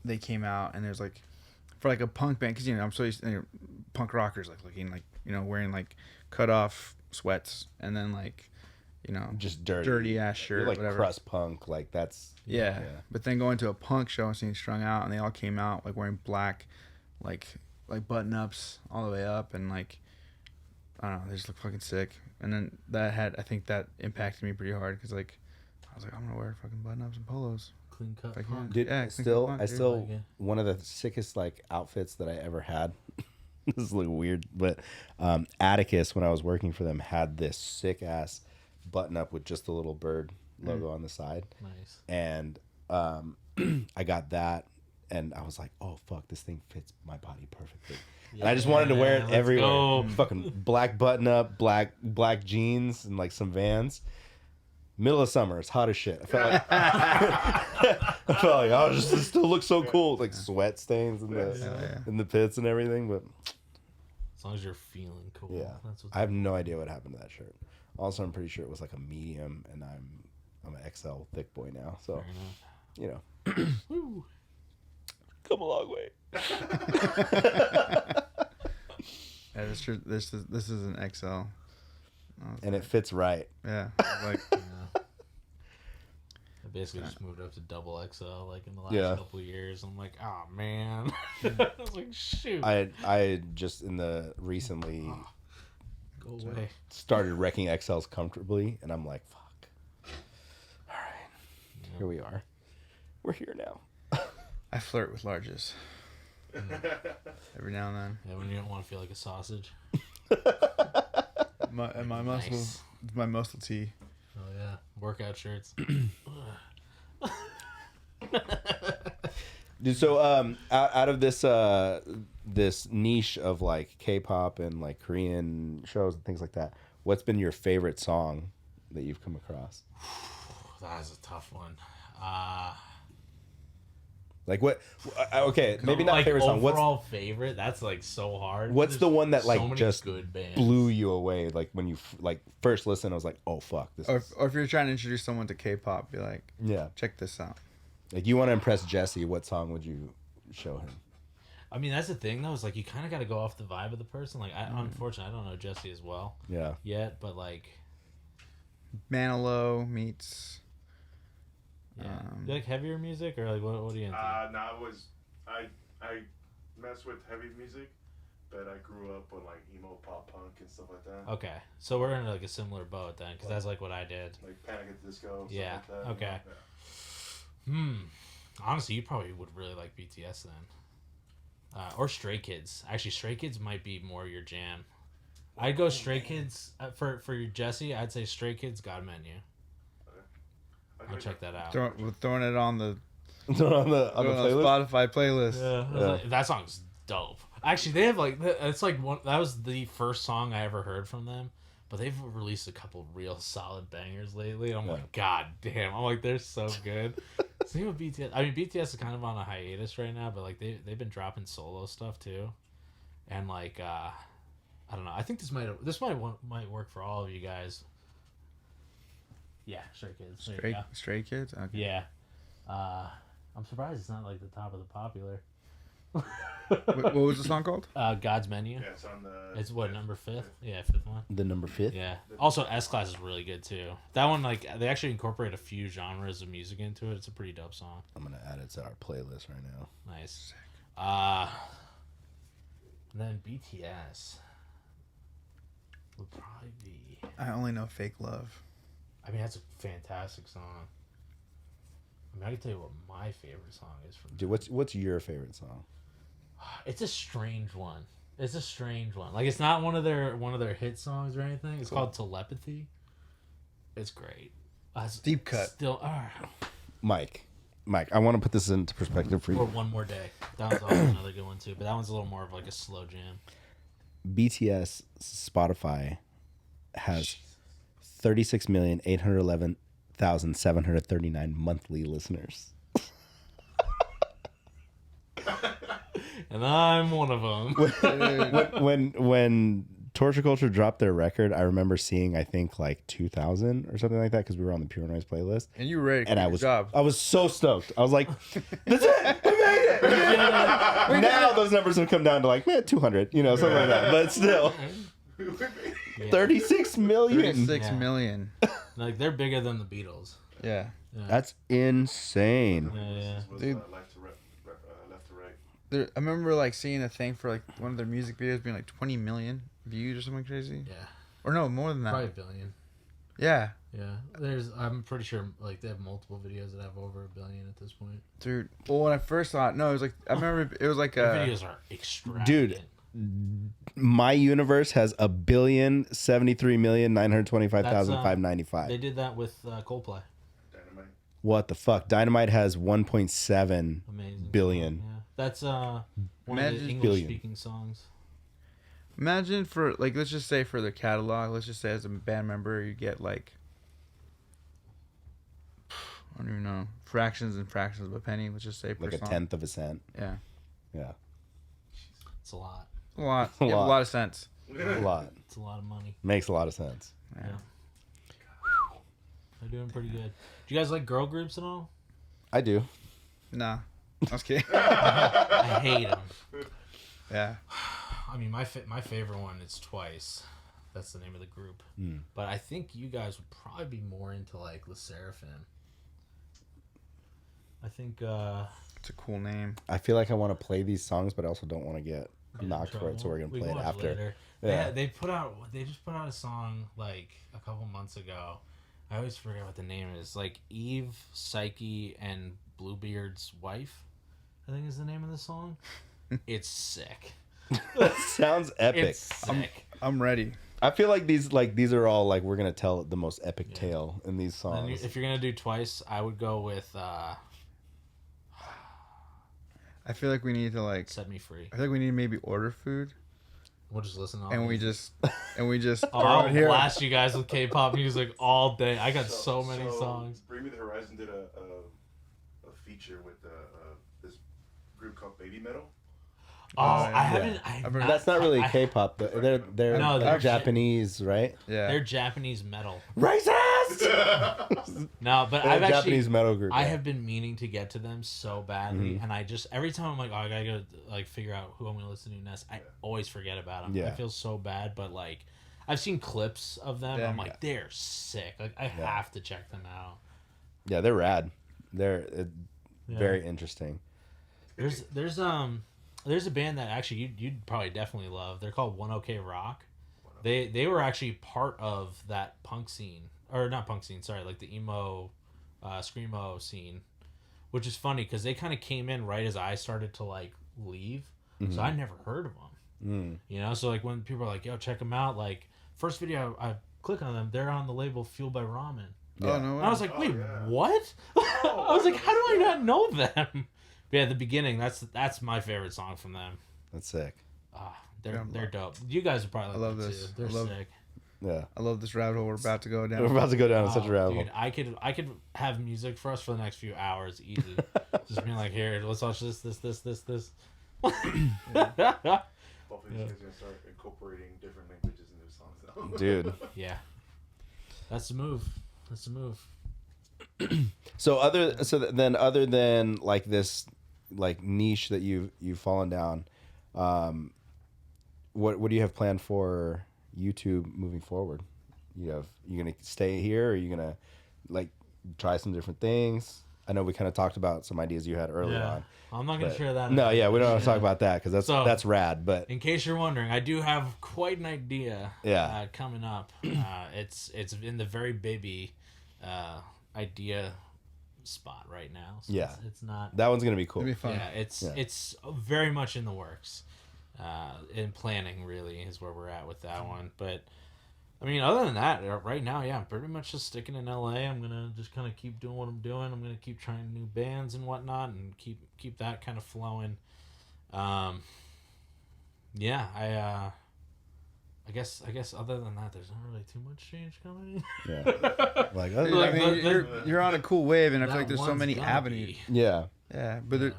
they came out, and there's like, for like a punk band, because, you know, I'm so used to punk rockers, like looking like, you know, wearing like cut off sweats and then like, you know, Just dirty. dirty ass shirt, You're like whatever. crust punk. Like that's Yeah. But then going to a punk show and seeing Strung Out, and they all came out like wearing black, like button ups all the way up, and like, I don't know, they just look fucking sick. And then I think that impacted me pretty hard because like, I was like, I'm gonna wear fucking button ups and polos. Clean cut. If I can. punk. Dude, Yeah, I still Like it. one of the sickest like outfits that I ever had. This is like weird, but Atticus, when I was working for them, had this sick ass button up with just the little bird logo on the side. Nice. And I got that, and I was like, oh fuck, this thing fits my body perfectly. And I just wanted to wear it let's everywhere. go. Fucking black button up, black jeans, and like some Vans. Middle of summer, it's hot as shit. I felt like oh, this still looks so cool. Like sweat stains in the pits and everything. But As long as you're feeling cool. yeah, That's what's I have no idea what happened to that shirt. Also, I'm pretty sure it was like a medium, and I'm an XL thick boy now. So fair enough. you know, Woo. come a long way. Yeah, this is an XL. And it fits right. Yeah, like I basically just moved up to double XL like in the last couple of years. I'm like, oh man. I was like, shoot. I just recently Go away. started wrecking XLs comfortably, and I'm like, fuck. All right, here we are. We're here now. I flirt with larges every now and then. Yeah, when you don't want to feel like a sausage. My Nice. muscle, my muscle tee. Oh yeah, workout shirts. Dude, so out of this niche of like K-pop and like Korean shows and things like that, what's been your favorite song that you've come across? That is a tough one. Like what? Okay, maybe not like favorite song. Overall favorite? That's like so hard. What's There's the one that like so many just good bands. blew you away? Like when you like first listen, I was like, oh fuck, this. Or if you're trying to introduce someone to K-pop, be like, Yeah. check this out. Like you want to impress Jesse, what song would you show him? I mean, that's the thing though. Is like you kind of got to go off the vibe of the person. Like, unfortunately, I don't know Jesse as well Yeah. yet, but like, Manilow meets. yeah. You like heavier music or like what do you into? No, I mess with heavy music, but I grew up with like emo, pop punk, and stuff like that. Okay, so we're in like a similar boat then, because that's like what I did. Like Panic at the Disco. Stuff Yeah. Like that, Okay. Honestly, you probably would really like BTS then, or Stray Kids. Actually, Stray Kids might be more your jam. I'd go Stray Kids for your Jesse. I'd say Stray Kids, God Menu. Okay. I'll check that out. Throwing it on the on the playlist. Spotify playlist. Yeah, like, that song's dope. Actually, they have like it's like one. That was the first song I ever heard from them. But they've released a couple real solid bangers lately. I'm like, God damn! I'm like, they're so good. Same with BTS. I mean, BTS is kind of on a hiatus right now, but like they've been dropping solo stuff too, and like I don't know. I think this might work for all of you guys. Yeah, Stray Kids. There you go. Stray Kids? Okay. Yeah. I'm surprised it's not like the top of the popular. What was the song called? God's Menu. Yeah, it's on the. It's what, number 5th? Yeah, 5th one. The number 5th. Yeah. Also, S-Class is really good too. That one, like, they actually incorporate a few genres of music into it. It's a pretty dope song. I'm gonna add it to our playlist right now. Nice. And then BTS would probably be. I only know Fake Love. I mean, that's a fantastic song. I mean, I can tell you what my favorite song is from. Dude, what's your favorite song? It's a strange one. Like, it's not one of their hit songs or anything. It's called Telepathy. It's great. Deep cut. Still, Mike, I want to put this into perspective for or you. One More Day. That one's also another good one too. But that one's a little more of like a slow jam. BTS Spotify has 36,811,739 monthly listeners. And I'm one of them. when Torture Culture dropped their record, I remember seeing I think like 2,000 or something like that because we were on the Pure Noise playlist. And you were ready to And quit I your was job. I was so stoked. I was like, "That's it! We made it!" Now those numbers have come down to like 200, something like that. But still, 36 million. 36 million. Like, they're bigger than the Beatles. Yeah. That's insane. Yeah. Was, Dude. left to right. I remember like seeing a thing for like one of their music videos being like 20 million views or something crazy. Yeah. Or no, more than that. Probably a billion. Yeah. Yeah. I'm pretty sure like they have multiple videos that have over a billion at this point. Dude. Well, when I first saw it, no, it was like, I remember it was like Their videos are extravagant. Dude. My universe has 1,073,925,595. They did that with Coldplay. Dynamite. What the fuck? Dynamite has 1.7 Amazing. billion. Yeah. That's one of Imagine the billion. English-speaking songs. Imagine for like, let's just say for the catalog, let's just say as a band member, you get like, I don't even know, fractions and fractions of a penny. Let's just say per Like a song. tenth of a cent. Yeah. Yeah. It's a lot. A lot. A You have lot. a lot of sense. A lot. It's a lot of money. Makes a lot of sense. Yeah. They're doing pretty good. Do you guys like girl groups at all? I do. Nah. I was kidding. I hate them. Yeah. I mean, my favorite one is Twice. That's the name of the group. Mm. But I think you guys would probably be more into like Le Seraphim. I think It's a cool name. I feel like I want to play these songs, but I also don't want to get knocked for trouble. it, so we're gonna We play can it watch after. later. Yeah. They just put out a song like a couple months ago. I always forget what the name is. Like Eve, Psyche, and Bluebeard's wife, I think is the name of the song. It's sick. That sounds epic. It's sick. I'm ready. I feel like these are all like we're gonna tell the most epic tale in these And songs. if you're gonna do Twice, I would go with I feel like we need to like. Set Me Free. I think we need to maybe order food, We'll just listen to all and we these. just. Oh, I'll blast you guys with K-pop music all day. I got so many So, songs. Bring Me the Horizon did a feature with this group called Baby Metal. Oh, I haven't. That's not really K-pop. They're they're Japanese, right? Yeah. They're Japanese metal. Racist. No, but They're I've a actually Japanese metal group. I yeah. have been meaning to get to them so badly, and I just every time I'm like, oh, I gotta go like figure out who I'm gonna listen to next. I always forget about them. Yeah. I feel so bad, but like I've seen clips of them. Yeah. I'm like, they're sick. Like I have to check them out. Yeah, they're rad. They're very interesting. There's a band that actually you'd probably definitely love. They're called 1OK Rock. They were actually part of that punk scene, or not punk scene. Sorry, like the emo, screamo scene, which is funny because they kind of came in right as I started to like leave, so I never heard of them. You know, so like when people are like, "Yo, check them out," like first video I click on them, they're on the label Fueled by Ramen. Yeah. Oh no! And I was like, wait, what? I was like, how do I not know them? But yeah, at the beginning, that's my favorite song from them. That's sick. They're dope. You guys are probably I love them this. too. They're I love- sick. Yeah. I love this rabbit hole we're about to go down. We're about to go down such a rabbit hole. Dude, I could have music for us for the next few hours, easy. Just being like, here, let's watch this. Hopefully, you guys are gonna start incorporating different languages in their songs now. Dude. Yeah, that's the move. So other than like this like niche that you've fallen down, what do you have planned for YouTube moving forward? You gonna stay here, or are you gonna like try some different things? I know we kind of talked about some ideas you had early on. I'm not gonna share that. No, yeah, we don't want to talk about that because that's rad. But in case you're wondering, I do have quite an idea. Yeah. Coming up. It's in the very baby idea spot right now. So yeah, it's not. That one's gonna be cool. It'll be fun. Yeah, it's very much in the works. In planning really is where we're at with that one. But I mean, other than that, right now, yeah, I'm pretty much just sticking in LA. I'm gonna just kind of keep doing what I'm doing. I'm gonna keep trying new bands and whatnot, and keep that kind of flowing. Yeah, I guess other than that, there's not really too much change coming. Yeah, like I mean, you're on a cool wave, and I feel like there's so many avenues. Yeah. Yeah, but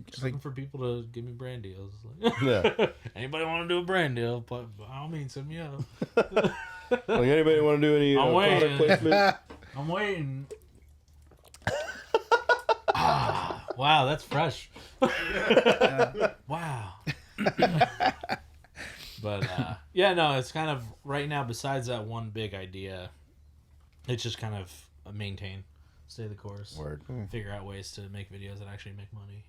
Just looking for people to give me brand deals. Like, Yeah. Anybody want to do a brand deal? But by all means, hit me up. Like anybody want to do any I'm product waiting. placement? I'm waiting. Wow, that's fresh. Wow. But yeah, no, it's kind of right now. Besides that one big idea, it's just kind of maintain, stay the course, Word. figure out ways to make videos that actually make money,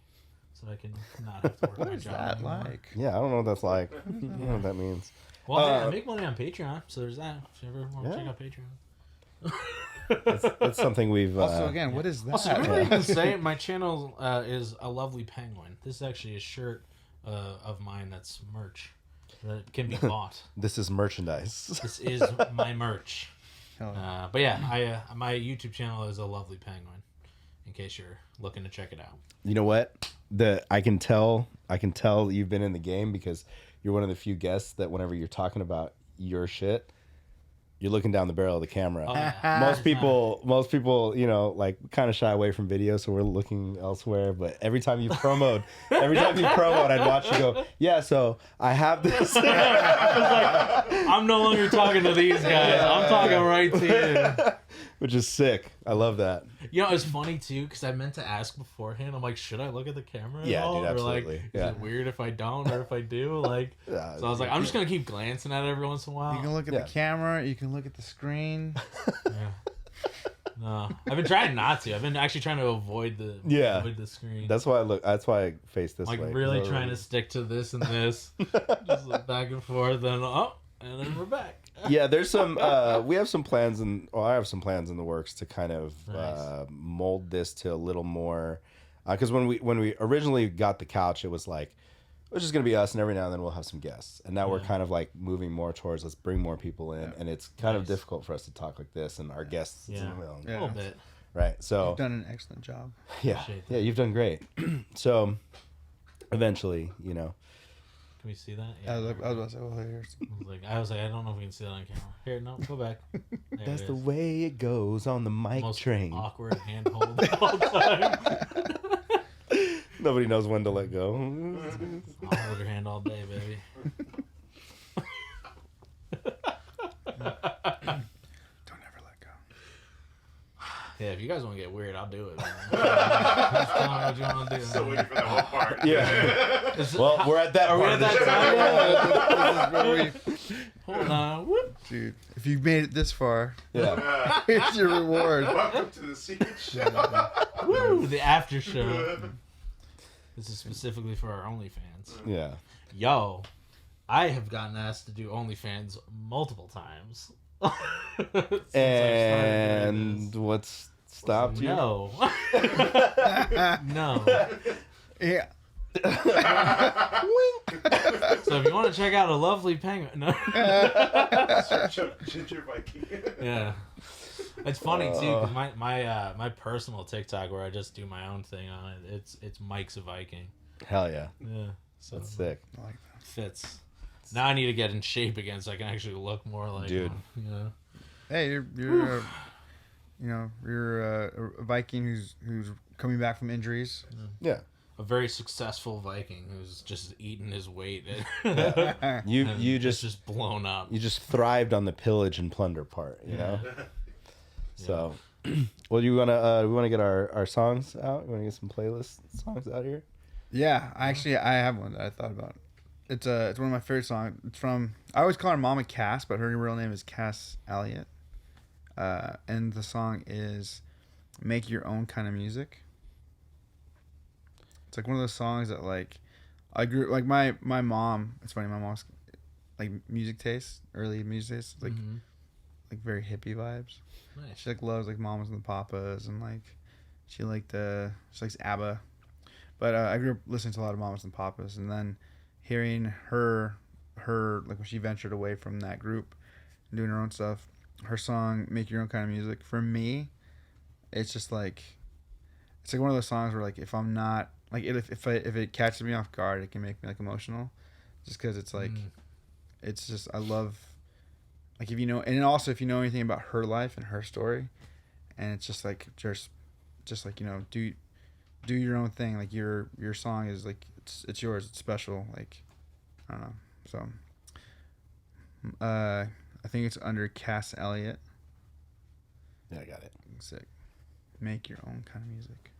so I can not have to work my job. that anymore. like? Yeah, I don't know what that's like. I don't know what that means. Well, I make money on Patreon, so there's that. If you ever want to check out Patreon. That's something we've. Also, again, what is that? Also, remember you can say my channel is a lovely penguin. This is actually a shirt of mine that's merch that can be bought. This is merchandise. This is my merch. But yeah, my YouTube channel is a lovely penguin. In case you're looking to check it out. You know what? I can tell you've been in the game because you're one of the few guests that whenever you're talking about your shit, you're looking down the barrel of the camera. Oh, yeah. Most people, you know, like kind of shy away from video, so we're looking elsewhere. But every time you promote, I'd watch you go, yeah. So I have this. I was like, I'm no longer talking to these guys. I'm talking right to you. Which is sick. I love that. You know, it's funny too because I meant to ask beforehand. I'm like, should I look at the camera? Yeah, at all? dude, absolutely. Or like, Yeah. is it weird if I don't or if I do? Like, Yeah, so I was like, I'm just gonna keep glancing at it every once in a while. You can look at the camera. You can look at the screen. Yeah. No, I've been trying not to. I've been actually trying to avoid the screen. That's why I face this like way. really trying to stick to this and this, just like back and forth, and then we're back. Yeah, there's some. We have some plans, I have some plans in the works to kind of Nice. mold this to a little more. Because when we originally got the couch, it was like it's just gonna be us, and every now and then we'll have some guests. And now we're kind of like moving more towards let's bring more people in, and it's kind of difficult for us to talk like this, and our guests, Yeah. well, A little bit. right? So You've done an excellent job. yeah, Appreciate that. yeah, you've done great. So eventually, you know. Can we see that? I was about to say, well, here's. I was like, I don't know if we can see that on camera. Here, no, go back. There That's it the is. way it goes on the mic Most train. awkward handhold of all time. Nobody knows when to let go. I'll hold your hand all day, baby. Don't ever let go. Yeah, if you guys want to get weird, I'll do it. Man. Just tell me what you want to do. Still waiting for that one part. Yeah. Well, we're at that Are we part at of the that show. time? Hold on. Whoop. Dude, if you've made it this far, Yeah. here's your reward. Welcome to the secret show. Woo! The after show. This is specifically for our OnlyFans. Yeah. Yo, I have gotten asked to do OnlyFans multiple times. Since I've started doing And this. what's stopped you? No. No. Yeah. So if you want to check out a lovely penguin, no. Ginger Viking. Yeah. It's funny too, 'cause my personal TikTok where I just do my own thing on it. It's Mike's a Viking. Hell yeah. Yeah. So That's sick. I like that. fits. Now I need to get in shape again so I can actually look more like Dude. You know. Hey, you're a Viking who's coming back from injuries. Yeah. A very successful Viking who's just eaten his weight. You And you it's just blown up. you just thrived on the pillage and plunder part, you know? So well, we wanna get our songs out? You wanna get some playlist songs out here? Yeah, I have one that I thought about. It's one of my favorite songs. It's from, I always call her Mama Cass, but her real name is Cass Elliott. And the song is "Make Your Own Kind of Music." It's like one of those songs that like I grew like my mom. It's funny, my mom's like music taste, early music taste, like very hippie vibes. Nice. She like loves like Mamas and the Papas, and like she likes ABBA. But I grew up listening to a lot of Mamas and Papas, and then hearing her like when she ventured away from that group and doing her own stuff, her song "Make Your Own Kind of Music," for me, it's just like it's like one of those songs where like if I'm not like if it catches me off guard, it can make me like emotional, just because it's like it's just I love like if you know, and also if you know anything about her life and her story, and it's just like just like, you know, do your own thing, like your song is like it's yours, it's special, like I don't know. So I think it's under Cass Elliott. Yeah, I got it. Sick. Make your own kind of music.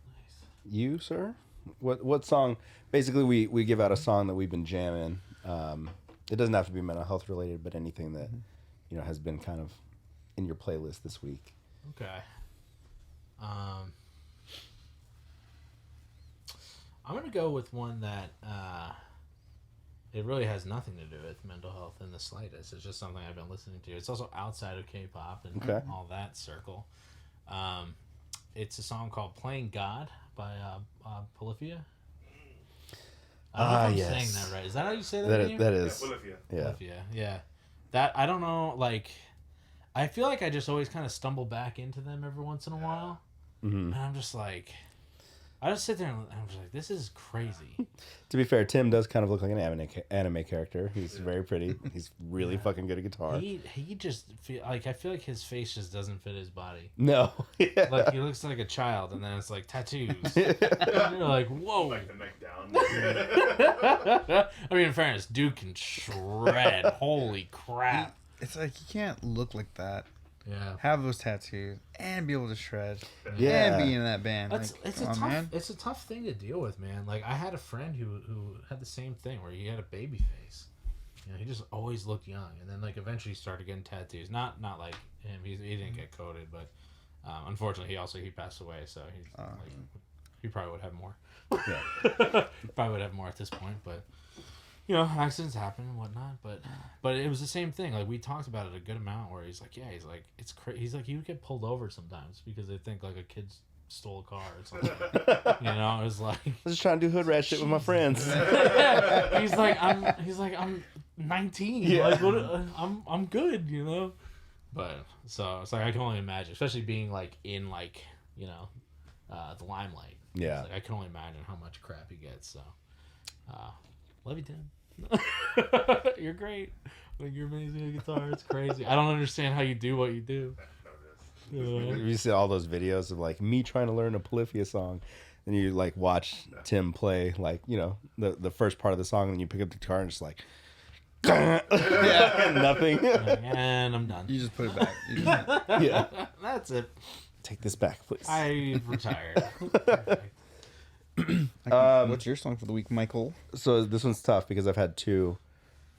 You, sir? What song? Basically, we give out a song that we've been jamming. It doesn't have to be mental health related, but anything that you know has been kind of in your playlist this week. Okay. I'm gonna go with one that it really has nothing to do with mental health in the slightest. It's just something I've been listening to. It's also outside of K-pop and all that circle. It's a song called "Playing God" by Polyphia. I don't know if I'm saying that right. Is that how you say that? That is. Yeah. Yeah. That I don't know. Like, I feel like I just always kind of stumble back into them every once in a while, and I'm just like, I just sit there and I'm just like, this is crazy. To be fair, Tim does kind of look like an anime character. He's very pretty. He's really fucking good at guitar. He just I feel like his face just doesn't fit his body. No. Like he looks like a child, and then it's like tattoos. And you're like, whoa. Like the neck down. I mean, in fairness, dude can shred. Holy crap. It's like you can't look like that, Yeah. have those tattoos, and be able to shred, Yeah. and be in that band. It's Come on, man. it's a tough thing to deal with, man. Like I had a friend who had the same thing where he had a baby face. You know, he just always looked young, and then like eventually started getting tattoos. Not like him. He didn't get coated, but unfortunately he passed away. So he probably would have more. Yeah. Probably would have more at this point, but you know, accidents happen and whatnot. But it was the same thing. Like we talked about it a good amount. Where he's like, it's crazy. He's like, he would get pulled over sometimes because they think like a kid stole a car or something. You know, it was like I was just trying to do hood rat shit with my friends. he's like I'm 19. Yeah. Like what? I'm good. You know. But so it's like I can only imagine, especially being like in like you know the limelight. Yeah. Like, I can only imagine how much crap he gets. So love you, Tim. You're great. Like you're amazing at guitar. It's crazy. I don't understand how you do what you do. You see all those videos of like me trying to learn a Polyphia song. and you like watch Tim play like the first part of the song, and you pick up the guitar and just like nothing. And I'm done. You just put it back. Yeah, That's it. take this back, please. I retired. What's your song for the week, Michael? So this one's tough because I've had two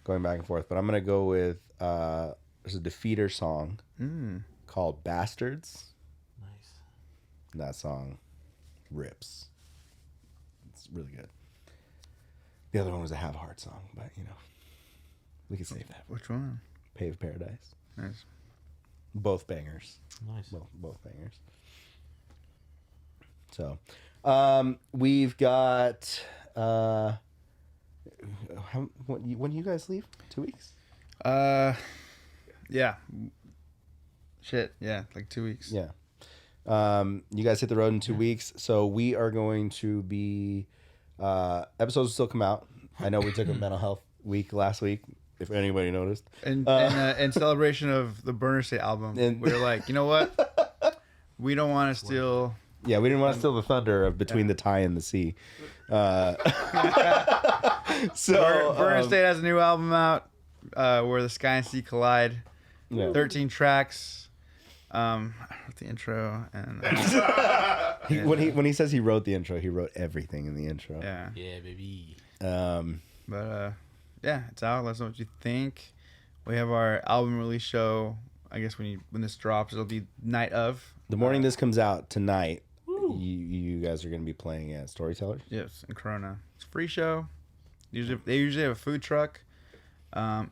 going back and forth, but I'm gonna go with there's a Defeater song called Bastards. Nice. And that song rips. It's really good. The other one was a Have Heart song, but we can save that. Which one? Pave Paradise. Nice. Both bangers. Nice. Both bangers. So, we've got when you guys leave? 2 weeks? Yeah. Shit. Yeah, like 2 weeks. Yeah. You guys hit the road in 2 weeks, so we are going to be episodes will still come out. I know we took a mental health week last week, if anybody noticed. And in celebration of the Burner State album, we were like, you know what? We don't want to steal. Yeah, we didn't want to steal the thunder of Between the Tie and the Sea. So Burner State has a new album out, where the sky and sea collide. Yeah. 13 tracks. I wrote the intro and when he says he wrote the intro, he wrote everything in the intro. yeah. Yeah, baby. But yeah, it's out. Let us know what you think. We have our album release show. I guess when this drops, it'll be night of. The morning this comes out tonight, you guys are going to be playing at Storytellers. Yes, in Corona. It's a free show. They usually have a food truck.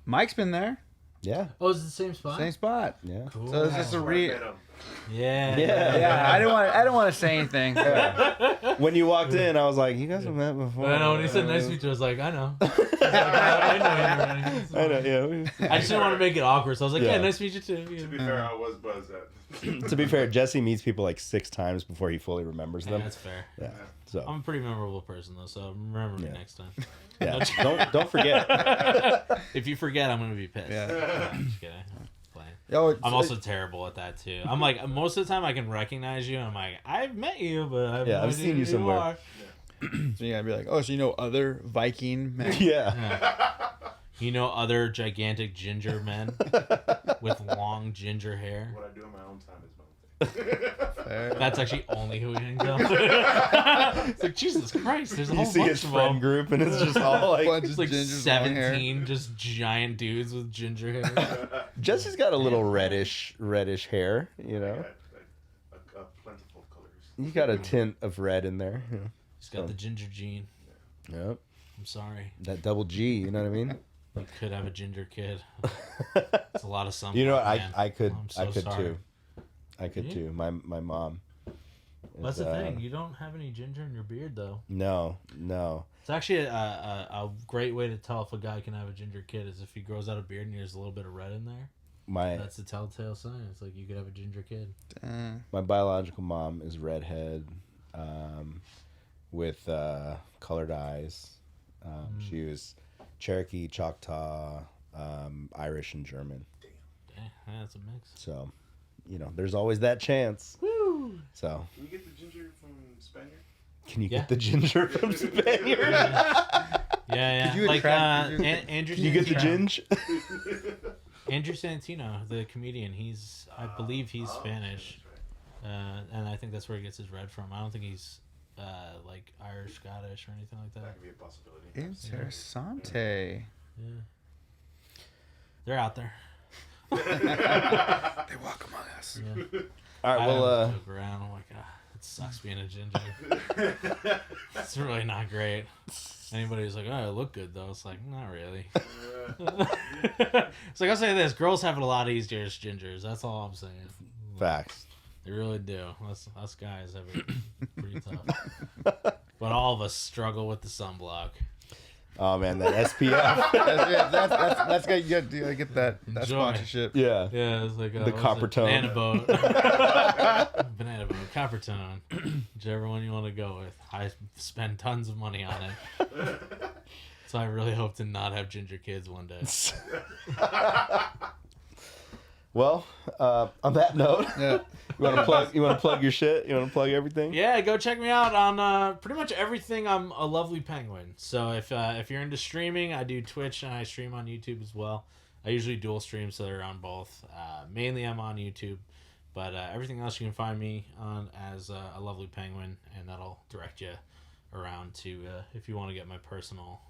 Mike's been there. Yeah. Oh, is it the same spot? Same spot. Yeah. Cool. So it's just a re. Yeah. Yeah, I didn't want to say anything. When you walked in, I was like, "You guys have met before." I know when he said nice to meet you, I was like, I know. I know you already. I know. Yeah. I just didn't want to make it awkward, so I was like, Yeah. yeah nice to meet you too. To be fair, I was buzzed at. To be fair, Jesse meets people like 6 times before he fully remembers Yeah, them. that's fair. Yeah. So I'm a pretty memorable person though, so remember me next time. yeah, don't forget. If you forget, I'm gonna be pissed. Yeah. No, just kidding. Playing. Yo, I'm also terrible at that too. I'm like most of the time I can recognize you. And I'm like I've met you, but I've I've seen you somewhere. are. So you gotta be like, oh, so you know other Viking men? Yeah. You know other gigantic ginger men with long ginger hair. What I do in my own time is my own thing. Fair. That's actually only who we didn't go. It's like Jesus Christ, there's a You whole see bunch his of friend them. group, and it's just all like Bunch It's of like gingers, long hair. 17 just giant dudes with ginger hair. Jesse's got a little reddish hair. You know, A plentiful colors. you got a tint of red in there. Yeah. He's got the ginger gene. Yep. I'm sorry. That double G. You know what I mean? You could have a ginger kid. It's a lot of something. You know, man. I could I'm so I could sorry. too. I could You? too. My mom. That's is, the thing. You don't have any ginger in your beard, though. No. It's actually a great way to tell if a guy can have a ginger kid is if he grows out a beard and there's a little bit of red in there. That's the telltale sign. It's like you could have a ginger kid. My biological mom is redhead, with colored eyes. She was Cherokee, Choctaw, Irish, and German. Damn, that's a mix. So, there's always that chance. Woo! So, Can you get the ginger from Spaniard? can you Yeah. get the ginger from Spaniard? Yeah. Could you Like attract- could you- Andrew. Can you get the Santino. ginge? Andrew Santino, the comedian. I believe he's Spanish, and I think that's where he gets his red from. I don't think he's like Irish, Scottish, or anything like That that. could be a possibility. Interessante. Yeah, they're out there. They walk among us. Yeah. All right, I well, always joke around. I'm like, it sucks being a ginger. It's really not great. Anybody who's like, oh, I look good though. It's like, not really. It's like, I'll say this: girls have it a lot easier as gingers. That's all I'm saying. facts. They really do. Us guys have it pretty tough. But all of us struggle with the sunblock. Oh man, that SPF. That's good. You gotta get that Enjoy. sponsorship. Yeah. Yeah, it's like The copper tone. Banana boat. Banana boat. Copper tone. Whichever one you want to go with. I spend tons of money on it. So I really hope to not have ginger kids one day. Well, on that note, Yeah. you want to plug your shit? You want to plug everything? Yeah, go check me out on pretty much everything. I'm a lovely penguin. So if you're into streaming, I do Twitch and I stream on YouTube as well. I usually dual stream, so they're on both. Mainly I'm on YouTube, but everything else you can find me on as a lovely penguin, and that'll direct you around to if you want to get my personal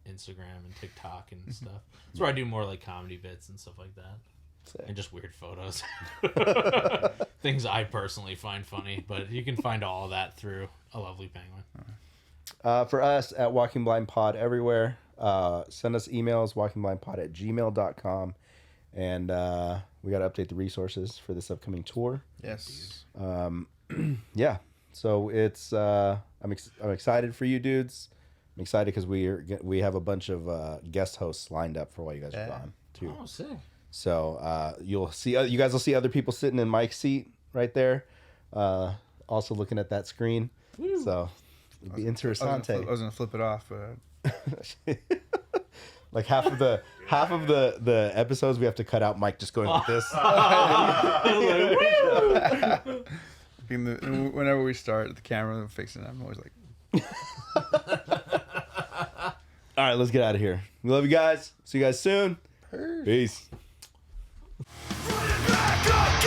Instagram and TikTok and stuff. That's where I do more like comedy bits and stuff like that. Sick. And just weird photos. Things I personally find funny, but you can find all of that through a lovely penguin. For us at Walking Blind Pod everywhere, send us emails, walkingblindpod@gmail.com. And we got to update the resources for this upcoming tour. Yes. Yeah. So it's I'm excited for you dudes. I'm excited because we have a bunch of guest hosts lined up for while you guys are gone too. Oh, sick. So you guys will see other people sitting in Mike's seat right there, also looking at that screen. Woo. So it'll be interessante. I was gonna flip it off, but like half of the episodes we have to cut out Mike just going like this. whenever we start the camera fixing it, I'm always like. All right, let's get out of here. We love you guys. See you guys soon. Peace. Running back up.